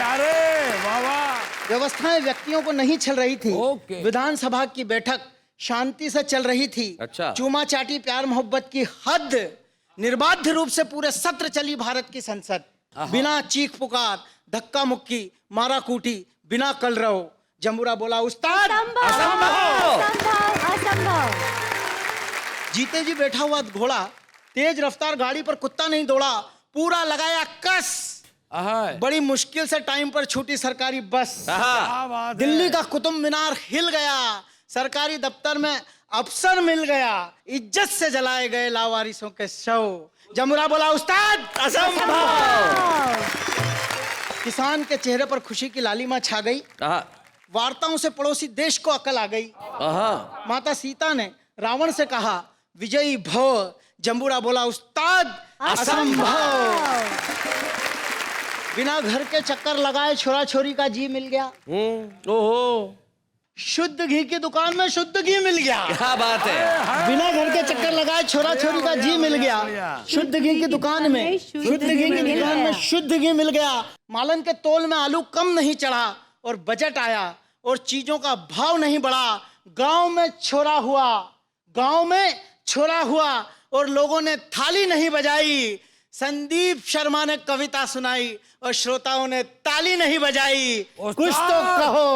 व्यवस्थाएं व्यक्तियों को नहीं छल रही थी। विधानसभा की बैठक शांति से चल रही थी। अच्छा। चूमा चाटी प्यार मोहब्बत की हद निर्बाध रूप से पूरे सत्र चली भारत की संसद, बिना चीख पुकार, धक्का मुक्की, मारा कूटी, बिना कलरव। जंबूरा बोला उस्ताद असंभव। जीते जी बैठा हुआ घोड़ा, तेज रफ्तार गाड़ी पर कुत्ता नहीं दौड़ा, पूरा लगाया कस। बड़ी मुश्किल से टाइम पर छूटी सरकारी बस। दिल्ली का कुतुब मीनार हिल गया, सरकारी दफ्तर में अफसर मिल गया, इज्जत से जलाए गए लावारिसों के शव। जमुरा बोला उस्ताद असंभव। किसान के चेहरे पर खुशी की लालिमा छा गई, वार्ताओं से पड़ोसी देश को अकल आ गई। माता सीता ने रावण से कहा विजयी भव। जंबूरा बोला उस्ताद असंभव। बिना घर के चक्कर लगाए छोरा छोरी का जी मिल गया। ओहो, शुद्ध घी की दुकान में शुद्ध घी मिल गया। क्या बात है। बिना घर के चक्कर लगाए छोरा छोरी का जी मिल गया। शुद्ध घी की दुकान में शुद्ध घी की दुकान में शुद्ध घी मिल गया। मालन के तोल में आलू कम नहीं चढ़ा और बजट आया और चीजों का भाव नहीं बढ़ा। गांव में छोरा हुआ, गांव में छोरा हुआ और लोगों ने थाली नहीं बजाई। संदीप शर्मा ने कविता सुनाई और श्रोताओं ने ताली नहीं बजाई। कुछ तो कहो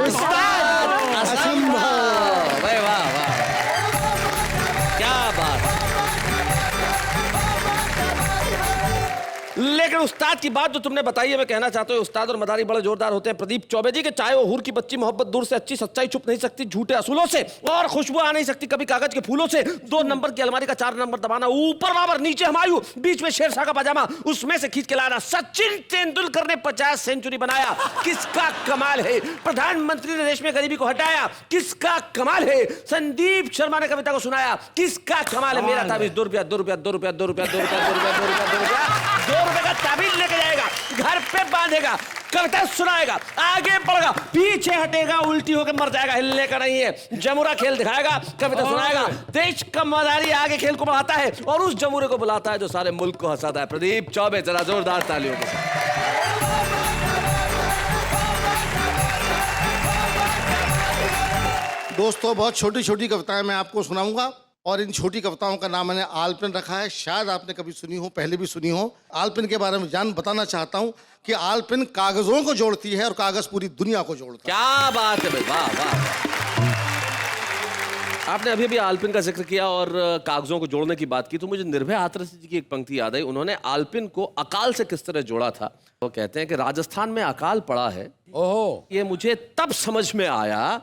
उस्ताद असंभव। वाह वाह वाह, क्या बात। लेकिन उस्ताद की बात जो तुमने बताई है, मैं कहना चाहता हूँ उस्ताद और मदारी बड़े जोरदार होते हैं। प्रदीप चौबे जी के चाहे वो हूर की बच्ची मोहब्बत दूर से अच्छी, सच्चाई छुप नहीं सकती झूठे असूलों से, और खुशबू आ नहीं सकती कभी कागज के फूलों से। 2 नंबर की अलमारी का 4 नंबर दबाना, ऊपर बाबर नीचे हमायूं, बीच में शेरशाह का पजामा, उसमें से खींच के लाना। सचिन तेंदुलकर ने 50 सेंचुरी बनाया, किसका कमाल है। प्रधानमंत्री ने देश में गरीबी को हटाया, किसका कमाल है। संदीप शर्मा ने कविता को सुनाया, किसका कमाल है। मेरा ताबीज 2 रुपया 2 रुपया 2 रुपया 2 रुपया 2 रुपया 2 रुपया 2 रुपया 2 रुपया 2 रुपए का ताबीज लेके जाएगा, घर पे बांधेगा, कविता सुनाएगा, आगे बढ़ेगा, पीछे हटेगा, उल्टी होकर मर जाएगा, हिलने का नहीं है। जमुरा खेल दिखाएगा, कविता सुनाएगा, देश का मदारी आगे खेल को बढ़ाता है और उस जमुरे को बुलाता है जो सारे मुल्क को हंसाता है। प्रदीप चौबे, जरा जोरदार तालियों के साथ। दोस्तों, बहुत छोटी छोटी कविताएं मैं आपको सुनाऊंगा और इन छोटी कविताओं का नाम मैंने आलपिन रखा है। शायद आपने कभी सुनी हो, पहले भी सुनी हो। आलपिन के बारे में बताना चाहता हूं कि आलपिन कागजों को जोड़ती है और कागज पूरी दुनिया को जोड़ता है। क्या बात है भाई, वाह वाह। आपने अभी भी आलपिन का जिक्र किया और कागजों को जोड़ने की बात की, तो मुझे निर्भय हाथरस जी की एक पंक्ति याद आई। उन्होंने आलपिन को अकाल से किस तरह जोड़ा था। वो कहते हैं कि राजस्थान में अकाल पड़ा है, ओहो, ये मुझे तब समझ में आया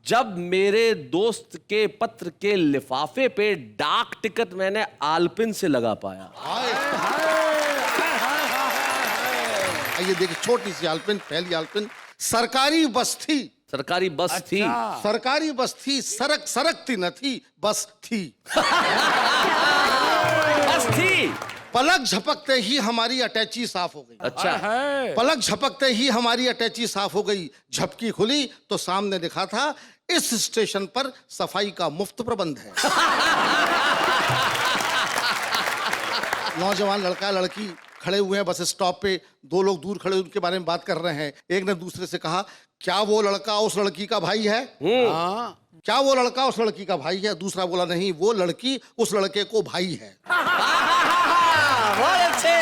जब मेरे दोस्त के पत्र के लिफाफे पे डाक टिकट मैंने आलपिन से लगा पाया। ये देखिए, छोटी सी आलपिन, पहली आलपिन। सरकारी बस थी, सरकारी बस थी, सरकारी बस थी, सरकती न थी, बस थी। बस थी। पलक झपकते ही हमारी अटैची साफ हो गई। अच्छा है। पलक झपकते ही हमारी अटैची साफ हो गई। झपकी खुली तो सामने दिखा था इस स्टेशन पर सफाई का मुफ्त प्रबंध है। नौजवान लड़का लड़की खड़े हुए हैं बस स्टॉप पे। 2 लोग दूर खड़े उनके बारे में बात कर रहे हैं। एक ने दूसरे से कहा, क्या वो लड़का उस लड़की का भाई है? क्या वो लड़का उस लड़की का भाई है? दूसरा बोला, नहीं, वो लड़की उस लड़के को भाई है। बहुत अच्छे।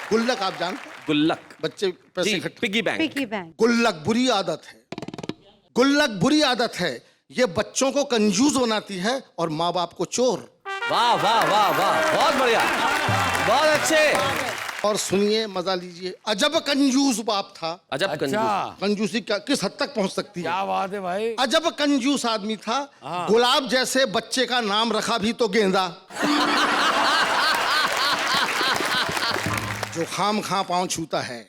गुल्लक आप जानते हैं? गुल्लक, बच्चे पैसे इकट्ठे, पिगी बैंक। गुल्लक बुरी आदत है, गुल्लक बुरी आदत है। ये बच्चों को कंजूस बनाती है और माँ बाप को चोर। वाह वाह वाह वाह, बहुत बढ़िया, बहुत अच्छे। और सुनिए, मजा लीजिए। अजब कंजूस बाप था। अजब कंजूस। कंजूसी क्या किस हद तक पहुंच सकती है? क्या बात है भाई। अजब कंजूस आदमी था। गुलाब जैसे बच्चे का नाम रखा भी तो गेंदा। जो खाम खा पांव छूता है।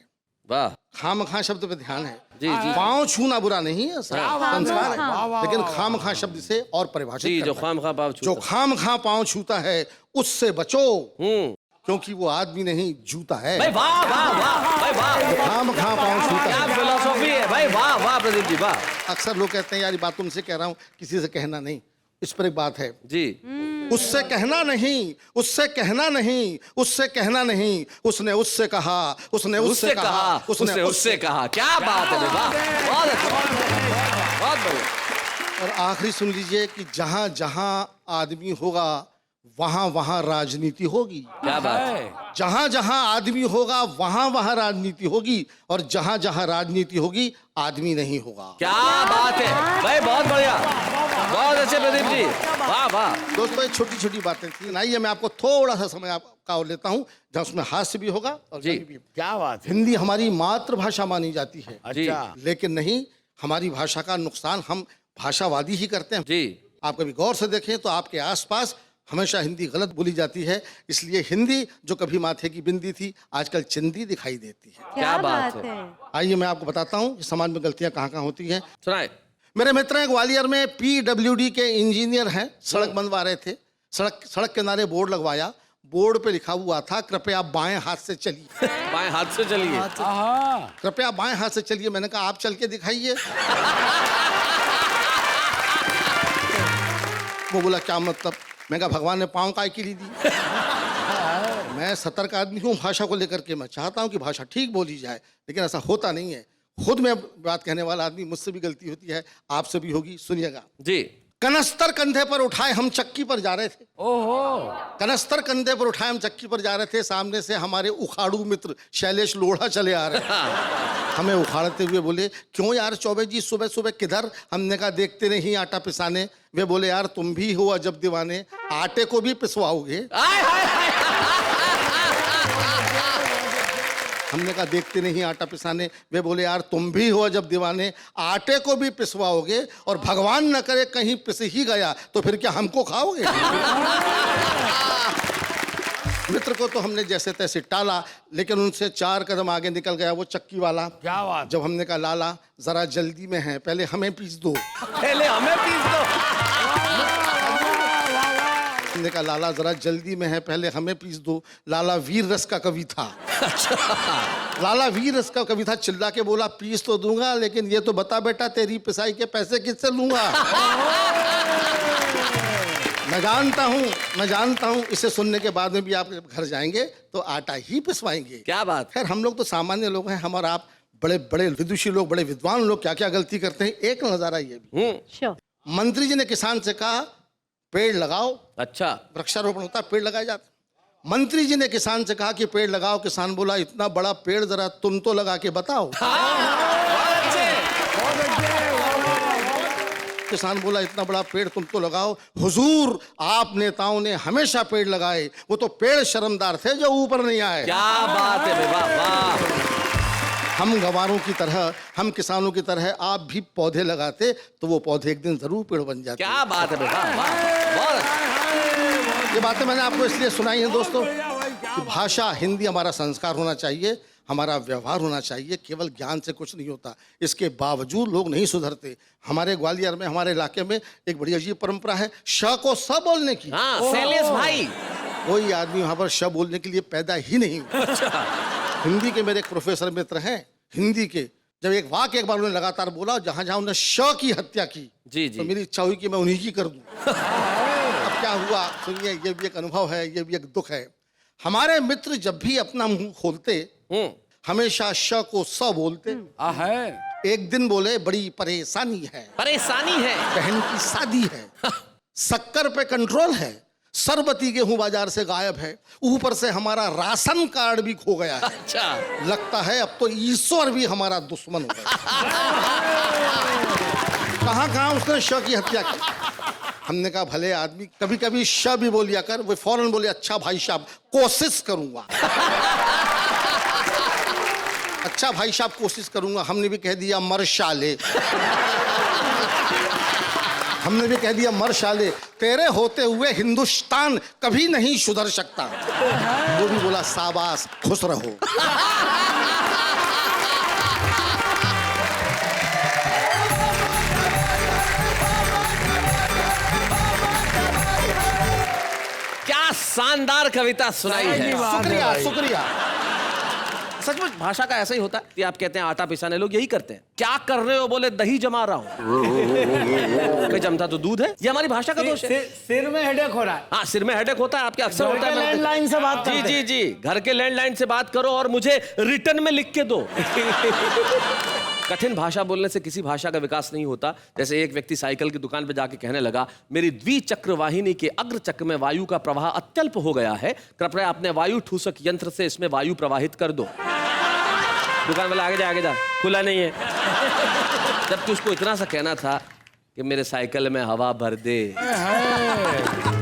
वाह। खाम खा शब्द पे ध्यान है। जी जी। पांव छूना बुरा नहीं है, संस्कार है, लेकिन खाम खा शब्द से और परिभाषित जी, करता जो है। खाम खा पांव छूता, जो खाम खा पांव छूता है उससे बचो, क्योंकि वो आदमी नहीं जूता है। भाई वाह वाह वाह, भाई वाह। खाम खा पांव छूता क्या है, फिलॉसफी है भाई, वाह वाह प्रदीप जी, वाह। अक्सर लोग कहते हैं यार ये बात तुमसे कह रहा हूँ, किसी से कहना नहीं। इस पर एक बात है जी। उससे कहना नहीं, उससे कहना नहीं, उससे कहना नहीं। उसने उससे कहा, उसने उससे कहा, उसने उससे कहा। क्या बात है, वाह, बहुत अच्छा, बहुत बढ़िया। और आखिरी सुन लीजिए कि जहां जहां आदमी होगा वहां वहां राजनीति होगी। क्या बात है? जहां जहां आदमी होगा वहां वहां राजनीति होगी, और जहां जहां राजनीति होगी आदमी नहीं होगा। क्या बात है भाई, बहुत बढ़िया, बहुत अच्छे प्रदीप जी, वाह वाह। दोस्तों ये छोटी छोटी बातें थी। आइए मैं आपको थोड़ा सा समय आपका और लेता हूँ, जहाँ उसमें हास्य भी होगा और जी। भी। क्या बात है? हिंदी हमारी मातृभाषा मानी जाती है, अच्छा। लेकिन नहीं, हमारी भाषा का नुकसान हम भाषावादी ही करते हैं जी। आप कभी गौर से देखें तो आपके आसपास हमेशा हिंदी गलत बोली जाती है, इसलिए हिंदी जो कभी माथे की बिंदी थी आजकल चिंदी दिखाई देती है। क्या बात है? आइए मैं आपको बताता हूँ समाज में गलतियां कहाँ कहाँ होती हैं। सुनाए। मेरे मित्र हैं ग्वालियर में, PWD के इंजीनियर हैं, सड़क बनवा रहे थे। सड़क किनारे बोर्ड लगवाया, बोर्ड पे लिखा हुआ था कृपया बाएं हाथ से चलिए। बाएं हाथ से चलिए। कृपया बाएं हाथ से चलिए। मैंने कहा आप चल के दिखाइए। वो बोला क्या मतलब? मैं कहा भगवान ने पाँव काय की ली दी। मैं सतर्क आदमी हूँ भाषा को लेकर के, मैं चाहता हूँ कि भाषा ठीक बोली जाए, लेकिन ऐसा होता नहीं है। खुद मैं बात कहने वाला आदमी, मुझसे भी गलती होती है, आपसे भी होगी, सुनिएगा जी। कनस्तर कंधे पर उठाए हम चक्की पर जा रहे थे। ओहो। कनस्तर कंधे पर उठाए हम चक्की पर जा रहे थे, सामने से हमारे उखाड़ू मित्र शैलेश लोढ़ा चले आ रहे। हमें उखाड़ते हुए बोले क्यों यार चौबे जी सुबह सुबह किधर? हमने कहा देखते नहीं आटा पिसाने। वे बोले यार तुम भी हो अजब दीवाने, आटे को भी पिसवाओगे? हमने कहा देखते नहीं आटा पिसाने। वे बोले यार तुम भी हो अजब दीवाने, आटे को भी पिसवाओगे, और भगवान न करे कहीं पिस ही गया तो फिर क्या हमको खाओगे? मित्र को तो हमने जैसे तैसे टाला, लेकिन उनसे 4 कदम आगे निकल गया वो चक्की वाला। क्या बात? जब हमने कहा लाला जरा जल्दी में है, पहले हमें पीस दो। पहले हमें पीस दो। हमने कहा लाला जरा जल्दी में है, पहले हमें पीस दो। लाला वीर रस का कवि था। लाला वीर रस का कवि था, चिल्ला के बोला पीस तो दूंगा, लेकिन ये तो बता बेटा तेरी पिसाई के पैसे किससे लूंगा? मैं जानता हूँ इसे सुनने के बाद में भी आप घर जाएंगे तो आटा ही पिसवाएंगे। क्या बात? खैर हम लोग तो सामान्य लोग हैं, हम और आप बड़े बड़े विदुषी लोग, बड़े विद्वान लोग क्या क्या गलती करते हैं, एक नजारा ये भी। मंत्री जी ने किसान से कहा पेड़ लगाओ। अच्छा। वृक्षारोपण होता है, पेड़ लगाए जाते। मंत्री जी ने किसान से कहा कि पेड़ लगाओ। किसान बोला इतना बड़ा पेड़ जरा तुम तो लगा के बताओ। किसान बोला इतना बड़ा पेड़ तुम तो लगाओ। हुजूर आप नेताओं ने हमेशा पेड़ लगाए, वो तो पेड़ शर्मदार थे जो ऊपर नहीं आए। क्या बात है, वाह वाह। हम गंवारों की तरह, हम किसानों की तरह आप भी पौधे लगाते तो वो पौधे एक दिन जरूर पेड़ बन जाते। क्या बात है, वाह वाह। ये बातें मैंने आपको इसलिए सुनाई हैं दोस्तों कि भाषा हिंदी हमारा संस्कार होना चाहिए, हमारा व्यवहार होना चाहिए। केवल ज्ञान से कुछ नहीं होता, इसके बावजूद लोग नहीं सुधरते। हमारे ग्वालियर में, हमारे इलाके में एक बड़ी अजीब परंपरा है श को स बोलने की। हाँ, शैलेश भाई। कोई आदमी वहां पर श बोलने के लिए पैदा ही नहीं हुआ। हिंदी के मेरे एक प्रोफेसर मित्र हैं हिंदी के, जब एक वाक्य एक बार उन्होंने लगातार बोला, जहां जहां उन्होंने श की हत्या की, जी जी, तो मेरी इच्छा हुई कि मैं उन्हीं की कर दूं। अब क्या हुआ सुनिए, ये भी एक अनुभव है, ये भी एक दुख है। हमारे मित्र जब भी अपना मुंह खोलते हमेशा श को स बोलते। एक दिन बोले बड़ी परेशानी है। परेशानी है? बहन की शादी है, शक्कर पे कंट्रोल है, सरबती गेहूं बाजार से गायब है, ऊपर से हमारा राशन कार्ड भी खो गया है। अच्छा। लगता है अब तो ईश्वर भी हमारा दुश्मन हो गया। कहां उसने श की हत्या की। हमने कहा भले आदमी कभी कभी श भी बोलिया कर। वो फौरन बोले अच्छा भाई साहब कोशिश करूंगा। अच्छा भाई साहब कोशिश करूंगा। हमने भी कह दिया मरशाले। हमने भी कह दिया मरशाले, तेरे होते हुए हिंदुस्तान कभी नहीं सुधर सकता। वो भी बोला शाबाश खुश रहो। क्या शानदार कविता सुनाई है। शुक्रिया शुक्रिया। सचमुच भाषा का ऐसा ही होता है कि आप कहते हैं आटा पिसाने, लोग यही करते हैं। क्या कर रहे हो? बोले दही जमा रहा हूँ। जमता तो दूध है। ये हमारी भाषा का दोष है। सिर में हेडेक हो रहा है। हाँ, सिर में हेडेक होता है आपके, अक्सर होता है। लैंडलाइन से बात जी जी जी, घर के लैंडलाइन से बात करो और मुझे रिटर्न में लिख के दो। कठिन भाषा बोलने से किसी भाषा का विकास नहीं होता। जैसे एक व्यक्ति साइकिल की दुकान पर जाके कहने लगा, मेरी द्विचक्र वाहिनी के अग्र चक्र में वायु का प्रवाह अत्यल्प हो गया है, कृपया अपने वायु ठूसक यंत्र से इसमें वायु प्रवाहित कर दो। दुकान वाला आगे जा, खुला नहीं है। जबकि उसको इतना सा कहना था कि मेरे साइकिल में हवा भर दे।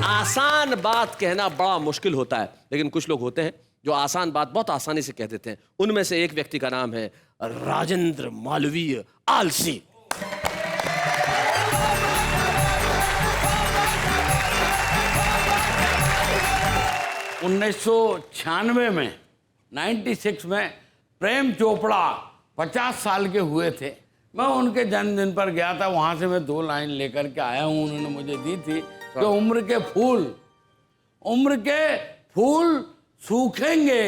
आसान बात कहना बड़ा मुश्किल होता है, लेकिन कुछ लोग होते हैं जो आसान बात बहुत आसानी से कह देते हैं। उनमें से एक व्यक्ति का नाम है राजेंद्र मालवीय आलसी। 1996 में 96 में प्रेम चोपड़ा 50 साल के हुए थे। मैं उनके जन्मदिन पर गया था, वहां से मैं 2 लाइन लेकर के आया हूं। उन्होंने मुझे दी थी कि उम्र के फूल सूखेंगे,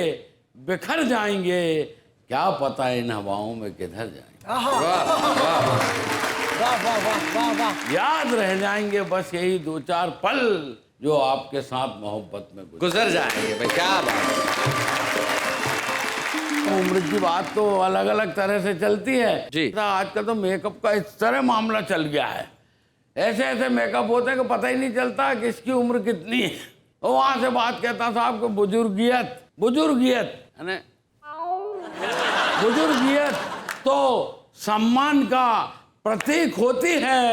बिखर जाएंगे, क्या पता इन हवाओं में किधर जाएंगे। याद रह जाएंगे बस यही 2-4 पल जो आपके साथ मोहब्बत में गुजर जाएंगे। भाई क्या बात है। उम्र की बात तो अलग अलग तरह से चलती है जी। आजकल तो मेकअप का इस तरह मामला चल गया है, ऐसे ऐसे मेकअप होते हैं कि पता ही नहीं चलता कि इसकी उम्र कितनी है। वो वहां से बात कहता साहब को बुजुर्गियत यानी बुजुर्गियत तो सम्मान का प्रतीक होती है,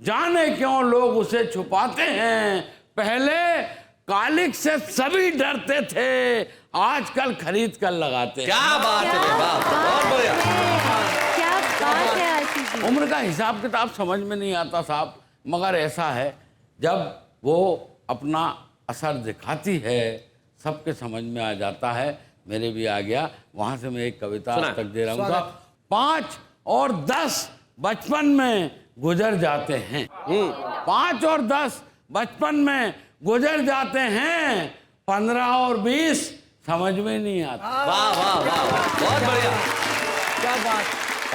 जाने क्यों लोग उसे छुपाते हैं। पहले कालिक से सभी डरते थे, आजकल खरीद कर लगाते हैं। क्या बात है, बहुत बढ़िया। क्या बात है आशीष जी। उम्र का हिसाब किताब समझ में नहीं आता साहब, मगर ऐसा है जब वो अपना असर दिखाती है सबके समझ में आ जाता है। मेरे भी आ गया। वहां से मैं एक कविता आज तक दे रहा हूँ। 5 और 10 बचपन में गुजर जाते हैं। 5 और 10 बचपन में गुजर जाते हैं, 15 और 20 समझ में नहीं आता। वाह वाह वाह, बहुत बढ़िया, क्या बात।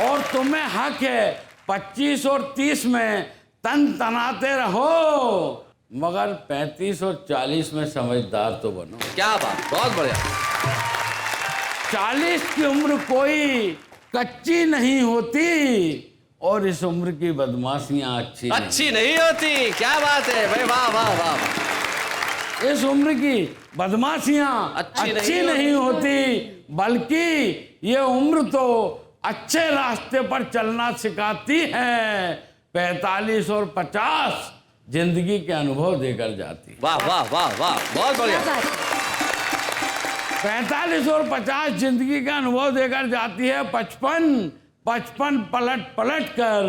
और तुम्हें हक है 25 और 30 में तन तनाते रहो, मगर 35 और 40 में समझदार तो बनो। क्या बात, बहुत बढ़िया। 40 की उम्र कोई कच्ची नहीं होती और इस उम्र की बदमाशियां अच्छी नहीं होती। क्या बात है भाई, वाह वाह वाह। इस उम्र की बदमाशियां अच्छी नहीं होती, बल्कि ये उम्र तो अच्छे रास्ते पर चलना सिखाती है। 45 और 50 जिंदगी के अनुभव देकर जाती। वाह वाह वाह वाह, बहुत बढ़िया। 45 और 50 जिंदगी का अनुभव देकर जाती है। 55 पलट पलट कर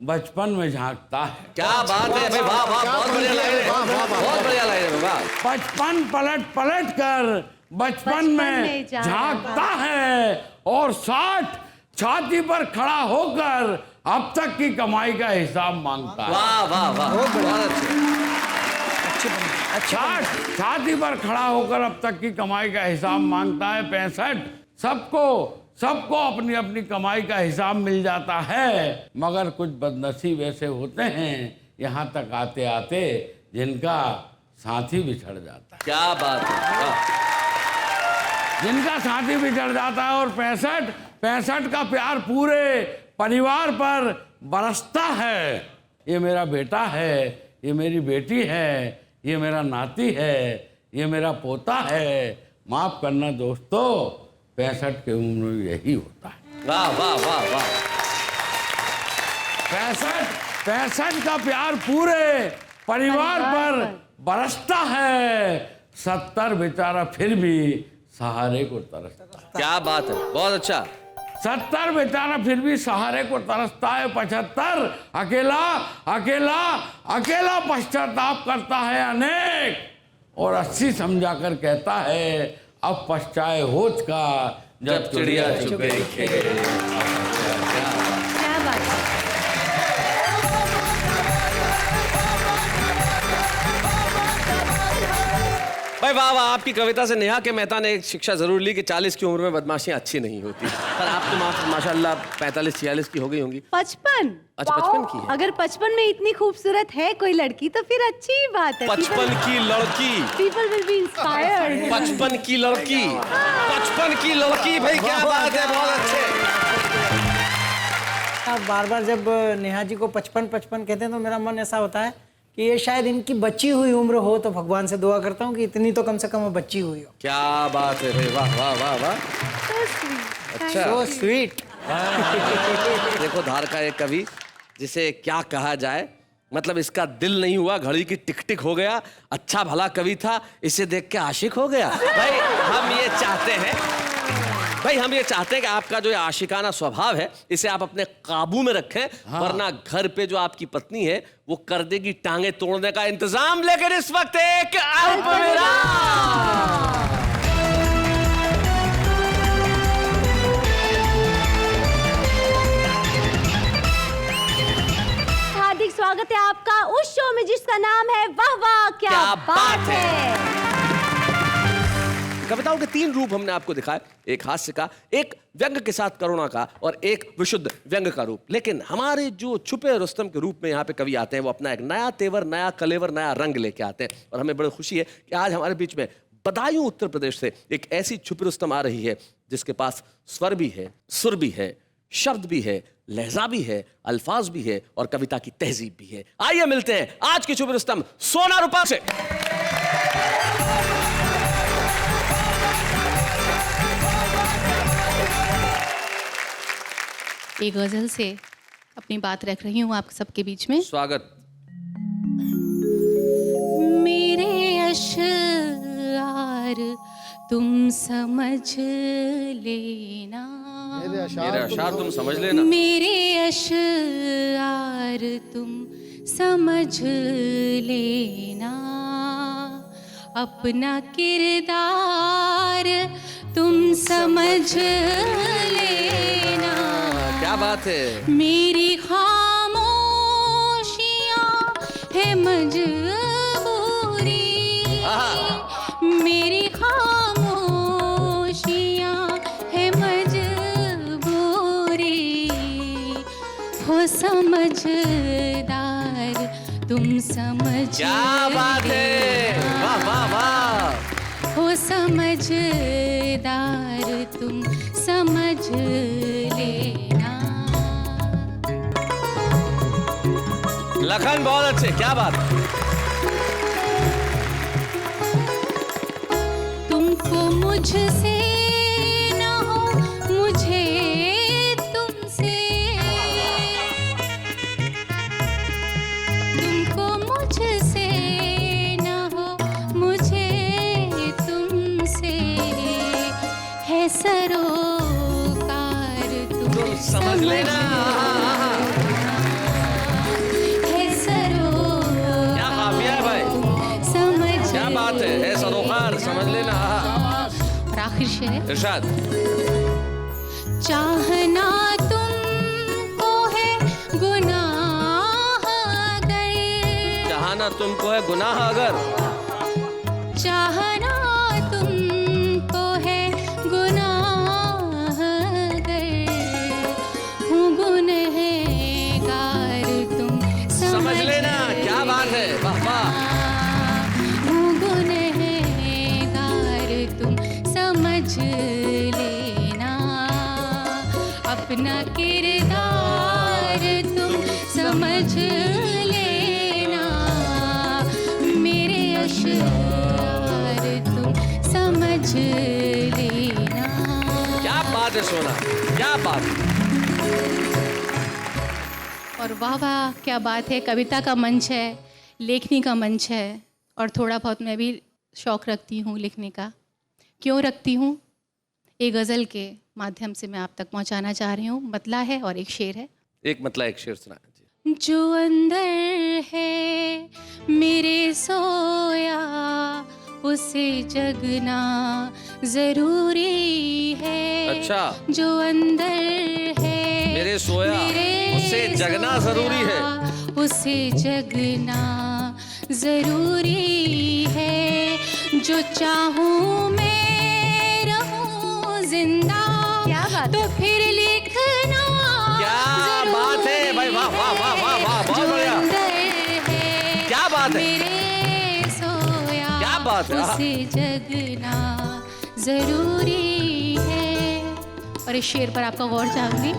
बचपन में झांकता है। क्या बात है भाई, वाह वाह, बहुत बढ़िया लग रहा है, बहुत बढ़िया लग रहा है। वाह। 55 पलट पलट कर बचपन में झांकता है और 60 छाती पर खड़ा होकर अब तक की कमाई का हिसाब मांगता है। वाह वाह वाह, बहुत अच्छे। 60 छाती पर खड़ा होकर अब तक की कमाई का हिसाब मांगता है। 65 सबको अपनी अपनी कमाई का हिसाब मिल जाता है, मगर कुछ बदनसीब ऐसे होते हैं यहाँ तक आते आते जिनका साथी बिछड़ जाता है। क्या बात है, जिनका साथी बिछड़ जाता है। और 65 का प्यार पूरे परिवार पर बरसता है। ये मेरा बेटा है, ये मेरी बेटी है, ये मेरा नाती है, ये मेरा पोता है। माफ करना दोस्तों, 65 की उम्र में यही होता है। वाह वाह वाह वाह। 65 का प्यार पूरे परिवार पर बरसता है। 70 बेचारा फिर भी सहारे को तरसता है। क्या बात है, बहुत अच्छा। 70 बेचारा फिर भी सहारे को तरसता है। 75 अकेला पश्चाताप करता है अनेक, और 80 समझाकर कहता है अब पश्चाए होत का जब चिड़िया चुगे खेल। क्या बात है। भाई वाह वाह, आपकी कविता से नेहा के मेहता ने एक शिक्षा जरूर ली कि 40 की उम्र में बदमाशियां अच्छी नहीं होती। पर आप तो माशाल्लाह 45-46 की हो गई होंगी। 55। अच्छा, 55 की है। अगर 55 में इतनी खूबसूरत है कोई लड़की तो फिर अच्छी ही बात है। 55 की लड़की, पीपल विल बी इंस्पायर्ड। 55 की लड़की, 55 की लड़की, भाई क्या बात है, बहुत अच्छे। बार बार जब नेहा जी को 55-55 कहते हैं तो मेरा मन ऐसा होता है कि ये शायद इनकी बच्ची हुई उम्र हो, तो भगवान से दुआ करता हूँ कि इतनी तो कम से कम वो बच्ची हुई हो। क्या बात है भाई, वाह वाह वाह वाह। अच्छा, सो स्वीट। देखो धार का एक कवि, जिसे क्या कहा जाए, मतलब इसका दिल नहीं हुआ, घड़ी की टिक टिक हो गया। अच्छा भला कवि था, इसे देख के आशिक हो गया। भाई हम ये चाहते हैं कि आपका जो ये आशिकाना स्वभाव है इसे आप अपने काबू में रखें, वरना घर पे जो आपकी पत्नी है वो कर देगी टांगे तोड़ने का इंतजाम। लेकिन इस वक्त एक अल्पविराम। हार्दिक स्वागत है आपका उस शो में जिसका नाम है वाह वाह क्या बात है। कविताओं के 3 रूप हमने आपको दिखाए, एक हास्य का, एक व्यंग के साथ करुणा का, और एक विशुद्ध व्यंग का रूप। लेकिन हमारे जो छुपे रुस्तम के रूप में यहाँ पे कवि आते हैं, वो अपना एक नया तेवर, नया कलेवर, नया रंग लेके आते हैं। और हमें बड़ी खुशी है कि आज हमारे बीच में बदायूं उत्तर प्रदेश से एक ऐसी छुपी रुस्तम आ रही है जिसके पास स्वर भी है, सुर भी है, शब्द भी है, लहजा भी है, अल्फाज भी है और कविता की तहजीब भी है। आइए मिलते हैं आज की छुपी रुस्तम सोना रूपा से। एक गजल से अपनी बात रख रही हूँ आप सबके बीच में। स्वागत। मेरे अशआर तुम समझ लेना, मेरे अशार तुम समझ लेना, मेरे अशआर तुम समझ लेना, अपना किरदार तुम समझ लेना। क्या बात है। मेरी खामोशियाँ है मजबूरी, मेरी खामोशियाँ है मजबूरी, हो समझदार तुम समझ। क्या बात है, वाह वाह वाह। हो समझदार तुम समझ लेना। लखन बहुत अच्छे, क्या बात। तुमको मुझसे न हो मुझे तुमसे, तुमको मुझसे न हो मुझे तुमसे, है सरोकार तुम समझ लेना। है सरोकार, क्या काफिया है भाई, समझ। क्या बात है सरोकार, समझ लेना। और आखिर शेर, इरशाद। चाहना तुमको है गुनाह अगर, चाहना तुमको है गुनाह अगर, चाहना तुमको है गुनाह अगर, हूँ गुनहगार तुम समझ लेना। क्या बात है, वाह वाह। हूँ गुनहगार तुम समझ लेना, अपना किरदार तुम समझ लेना, मेरे अशआर तुम समझ लेना। क्या बात है सोना, क्या बात। और वाह वाह क्या बात है। कविता का मंच है, लेखनी का मंच है, और थोड़ा बहुत मैं भी शौक़ रखती हूँ लिखने का। क्यों रखती हूँ, एक गज़ल के माध्यम से मैं आप तक पहुँचाना चाह रही हूँ। मतला है और एक शेर है। एक मतलब एक शेर सुना। जो अंदर है मेरे सोया, उसे जगना ज़रूरी है। अच्छा। जो अंदर है मेरे सोया, उसे जगना ज़रूरी है, उसे जगना ज़रूरी है। जो चाहूँ मैं रहूँ जिंदा, क्या बात तो फिर लिखना। क्या बात है भाई, वाह वाह वाह वाह वाह, बहुत बढ़िया। क्या बात है, मेरे सोया, क्या बात है। उसे जगना ज़रूरी है। और इस शेर पर आपका गौर चाहूंगी।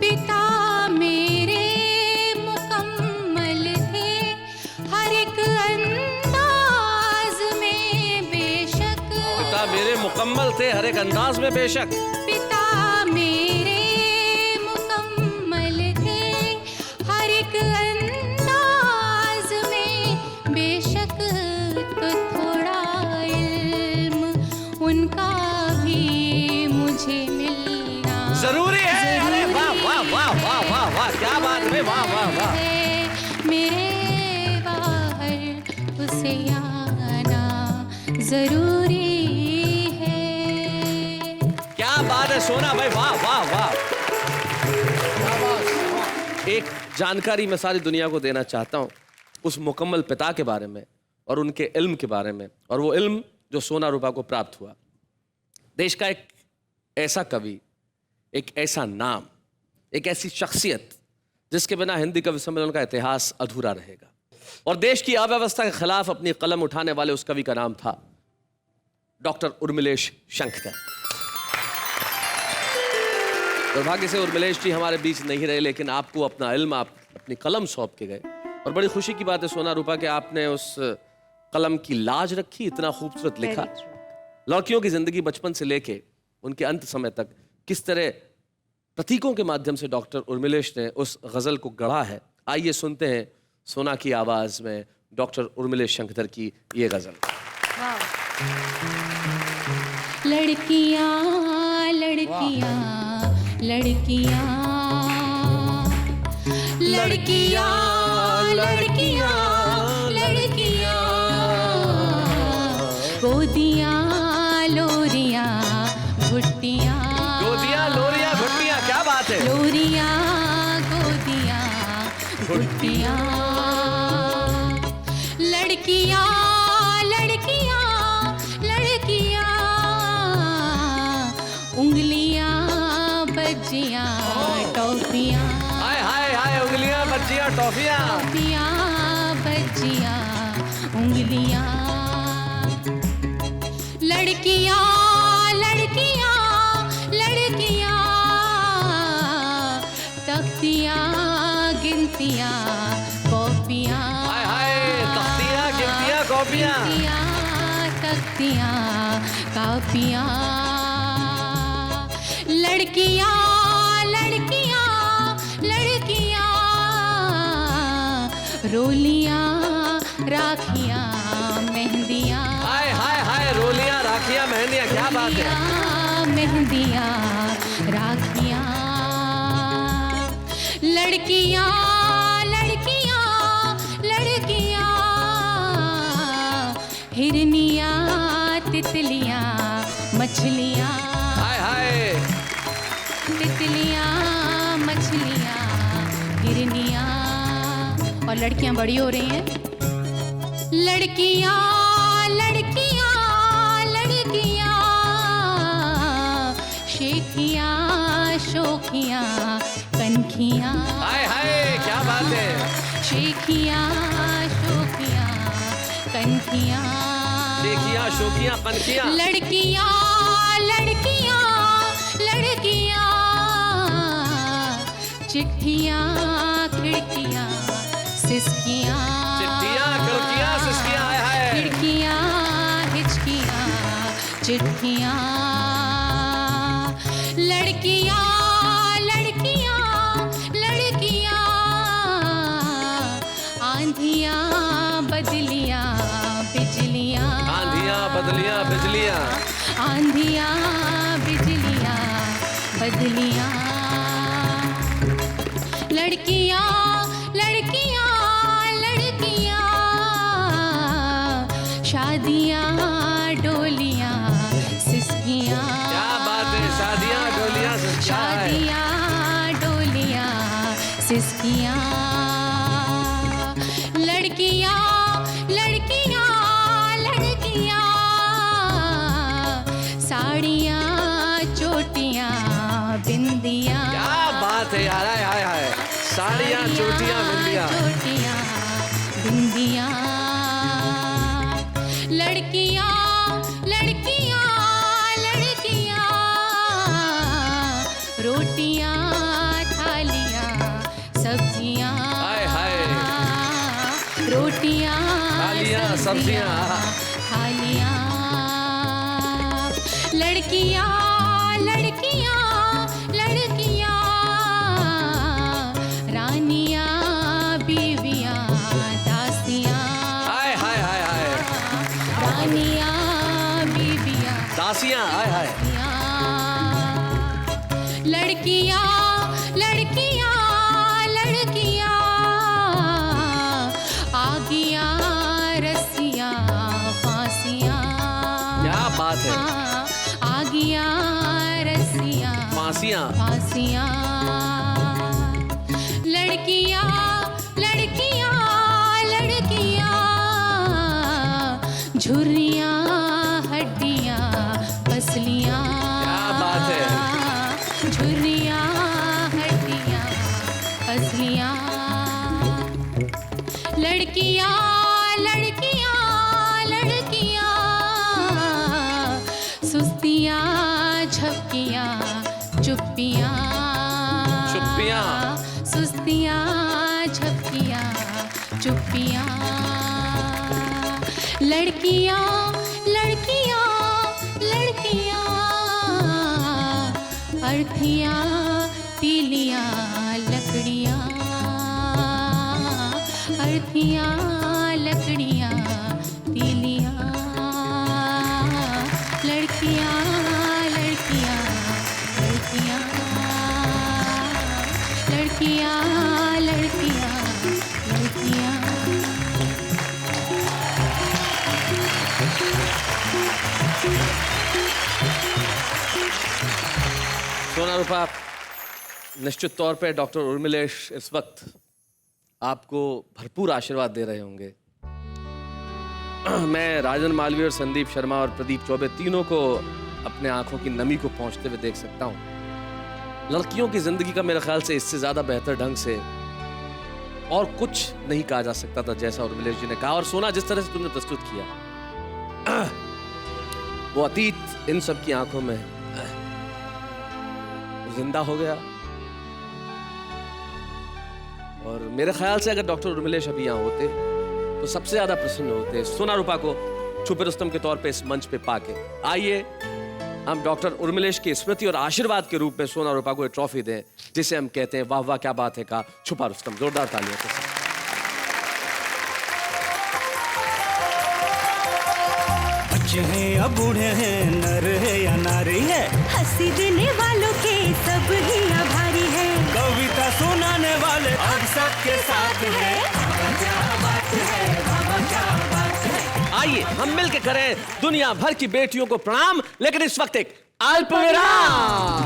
पिता मेरे मुकम्मल थे हर एक अंदाज में बेशक। पिता मेरे मुकम्मल थे हर एक अंदाज में बेशक। पिता मेरे मुकम्मल थे हर एक अंदाज में बेशक। तो थोड़ा इल्म उनका भी मुझे मिलना जरूरी है। अरे वाह वाह वाह वाह वाह वाह, क्या बात है, वाह वाह वाह। मेरे बाहर उसे आना जरूरी है। क्या बात है सोना भाई, वाह वाह वाह। एक जानकारी मैं सारी दुनिया को देना चाहता हूँ उस मुकम्मल पिता के बारे में और उनके इल्म के बारे में, और वो इल्म जो सोना रूपा को प्राप्त हुआ। देश का एक ऐसा कवि, एक ऐसा नाम, एक ऐसी शख्सियत जिसके बिना हिंदी कवि सम्मेलन का इतिहास अधूरा रहेगा। और देश की अव्यवस्था के खिलाफ अपनी कलम उठाने वाले उस कवि का नाम था डॉक्टर उर्मिलेश शंकर। दुर्भाग्य से उर्मिलेश जी हमारे बीच नहीं रहे, लेकिन आपको अपना इल्म, आप अपनी कलम सौंप के गए। और बड़ी खुशी की बात है सोना रूपा कि आपने उस कलम की लाज रखी, इतना खूबसूरत लिखा। लड़कियों की जिंदगी बचपन से लेके उनके अंत समय तक किस तरह प्रतीकों के माध्यम से डॉक्टर उर्मिलेश ने उस गजल को गढ़ा है। आइए सुनते हैं सोना की आवाज में डॉक्टर उर्मिलेश शंकर की ये गजल। लड़कियां लड़कियां लड़कियां लड़कियां लड़कियां लड़कियां गोदियां लोरियां भुट्टियां। गोदियां लोरियां भुट्टियां, क्या बात है। लोरियां गोदियां भुट्टियां। लड़कियां लड़कियां लड़कियां उंगलियां बज्जियां टॉफियां। हाय हाय हाय, उंगलियां बज्जियां टॉफियां। टॉफियां बज्जियां उंगलियां। लड़कियां लड़कियां लड़कियां तख्तियां गिनतियां कॉपियां। हाय हाय, तख्तियां गिनतियां कॉपियां। तख्तियां कापियां। लड़कियां लड़कियां लड़कियां रोलियां राखियां मेहंदियां। हाय हाय हाय, रोलियां राखियां मेहंदियां, क्या बात है। मेहंदियां राखियां। लड़कियां लड़कियां लड़कियां हिरनियां तितलियां मछलियां। हाय हाय, तितलियां मछलियां हिरनियां। और लड़कियां बड़ी हो रही हैं। लड़कियां लड़कियां लड़कियां शेखियां शोखियां कनखियां। हाय हाय, क्या बात है। शेखियां शोखियां कनखियां। शेखियां शोखियां कनखियां। लड़कियां लड़कियां लड़कियां चिट्ठियां खिड़कियां सिसकियां। चिट्ठियां खिड़कियां सिसकियां। हाय हाय, खिड़कियां हिचकियां चिट्ठियां। लड़कियां लड़कियां लड़कियां आंधियां बदलियां बिजलियां। आंधियां बदलियां बिजलियां। आंधियां बिजलियां बदलियां। लड़कियां लड़कियां लड़कियां शादियां डोलियां सिसकियां। क्या बात है, शादियां डोलियां सिसकियां। शादियां डोलियां सिसकियां। लड़कियां लड़कियां लड़कियां साड़ियां चोटियां बिंदियां। क्या बात है यार, हाय हाय हाय, साड़ियां चोटियां बिंदियां। चोटियां बिंदियां। लड़कियां लड़कियां लड़कियां रोटियां थालियां सब्जियां थालियां, लड़कियां लड़कियां लड़कियां, रानियां बीवियां दासियां, हाय हाय हाय हाय रानियां बीवियां दासियां हाय हाय लड़कियां लड़कियां लड़कियां, आगियां रस्सियां फांसियां, क्या बात है आगियां रस्सियां फांसियां फांसियां, लड़कियां लड़कियां लड़कियां, झुर्रियां हड्डियां पसलियां, क्या बात है झुर्रियां हड्डियां पसलियां, लड़कियां लड़कियां लड़कियां, सुस्तियां झपकियां चुप्पियां, चुप्पियां सुस्तियां झपकियां चुप्पियां, लड़कियां लड़कियां लड़कियां, अर्थियां तीलियां लकड़ियां, अर्थियां लकड़ियां तीलियां, लड़कियां लड़कियां लड़कियां, लड़कियां लड़कियां लड़कियां। सोना रूपा, निश्चित तौर पे डॉक्टर उर्मिलेश इस वक्त आपको भरपूर आशीर्वाद दे रहे होंगे। मैं राजन मालवीय और संदीप शर्मा और प्रदीप चौबे तीनों को अपने आंखों की नमी को पहुंचते हुए देख सकता हूं। लड़कियों की जिंदगी का मेरे ख्याल से इससे ज्यादा बेहतर ढंग से और कुछ नहीं कहा जा सकता था, जैसा उर्मिलेश जी ने कहा। और सोना, जिस तरह से तुमने प्रस्तुत किया, वो अतीत इन सब की आंखों में जिंदा हो गया। और मेरे ख्याल से अगर डॉक्टर उर्मिलेश अभी यहाँ होते तो सबसे ज्यादा प्रसन्न होते सोना रूपा को छुपे रुस्तम के तौर पे इस मंच पे पाके। आइए हम डॉक्टर उर्मिलेश की स्मृति और आशीर्वाद के रूप में सोना रूपा को एक ट्रॉफी दें, जिसे हम कहते हैं वाह वाह क्या बात है का छुपा रुस्तम। जोरदार तालियों के साथ। बच्चे हैं या बूढ़े हैं, नर है या नारी है, हंसी देने वालों के सब ही आभारी है, कविता सुनाने वाले अब सबके साथ है। आइए हम मिलकर करें दुनिया भर की बेटियों को प्रणाम, लेकिन इस वक्त एक अल्प विराम।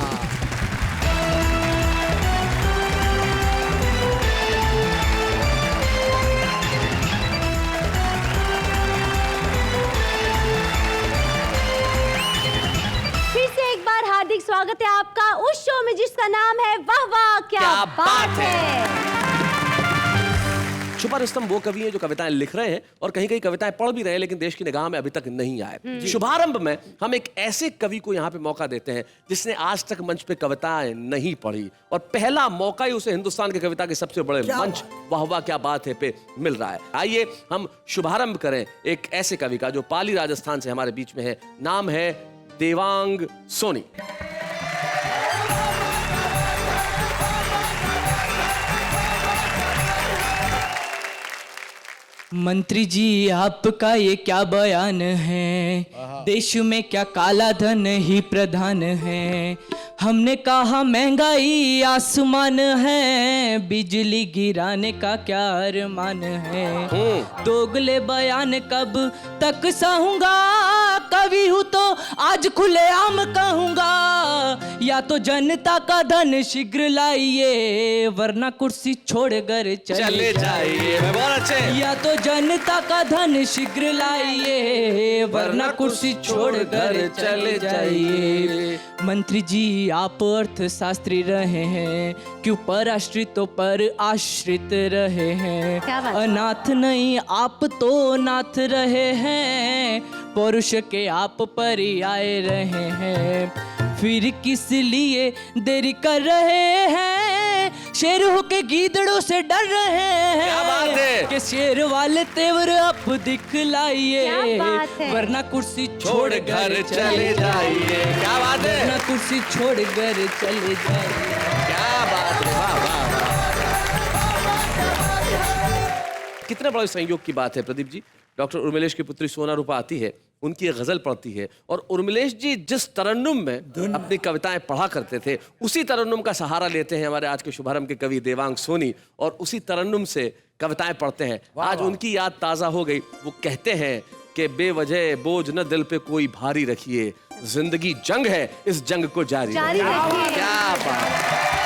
फिर से एक बार हार्दिक स्वागत है आपका उस शो में जिसका नाम है वाह वाह क्या बात है। छुपा रुस्तम वो कवि हैं जो कविताएं लिख रहे हैं और कहीं कहीं कविताएं पढ़ भी रहे हैं, लेकिन देश की निगाह में अभी तक नहीं आए। शुभारंभ में हम एक ऐसे कवि को यहाँ पे मौका देते हैं जिसने आज तक मंच पे कविताएं नहीं पढ़ी, और पहला मौका ही उसे हिंदुस्तान की कविता के सबसे बड़े मंच वाह वाह क्या बात है पे मिल रहा है। आइए हम शुभारंभ करें एक ऐसे कवि का जो पाली राजस्थान से हमारे बीच में है। नाम है देवांग सोनी। मंत्री जी आपका ये क्या बयान है, देश में क्या काला धन ही प्रधान है, हमने कहा महंगाई आसमान है, बिजली गिराने का क्या अरमान है, दोगले बयान कब तक सहूंगा, कवि हूं तो आज खुलेआम कहूंगा, या तो जनता का धन शीघ्र लाइए वरना कुर्सी छोड़कर चले जाइए। बहुत अच्छे। या तो जनता का धन शीघ्र लाइए वरना कुर्सी छोड़कर चले जाइए। मंत्री जी आप अर्थशास्त्री रहे हैं, क्यों पराश्रितों पर आश्रित रहे हैं, अनाथ नहीं आप तो नाथ रहे हैं, पौरुष के आप पर्याय रहे हैं, फिर किस लिए देरी कर रहे हैं, शेर होके गीदड़ों से डर रहे हैं। क्या बात है? कि शेर वाले तेवर आप दिखलाइए, क्या बात है? वरना कुर्सी छोड़ घर चले जाइए। क्या बात है? वरना कुर्सी छोड़ घर चले जाइए। क्या बात है, वाह वाह वाह। कितने बड़े संयोग की बात है प्रदीप जी। डॉक्टर उर्मिलेश की पुत्री सोना रूपा आती है, उनकी एक गजल पढ़ती है, और उर्मिलेश जी जिस तरन्नुम में अपनी कविताएं पढ़ा करते थे, उसी तरन्नुम का सहारा लेते हैं हमारे आज के शुभारंभ के कवि देवांग सोनी, और उसी तरन्नुम से कविताएं पढ़ते हैं। आज उनकी याद ताज़ा हो गई। वो कहते हैं कि बेवजह बोझ न दिल पे कोई भारी रखिए, जिंदगी जंग है, इस जंग को जारी रखिए। क्या बात।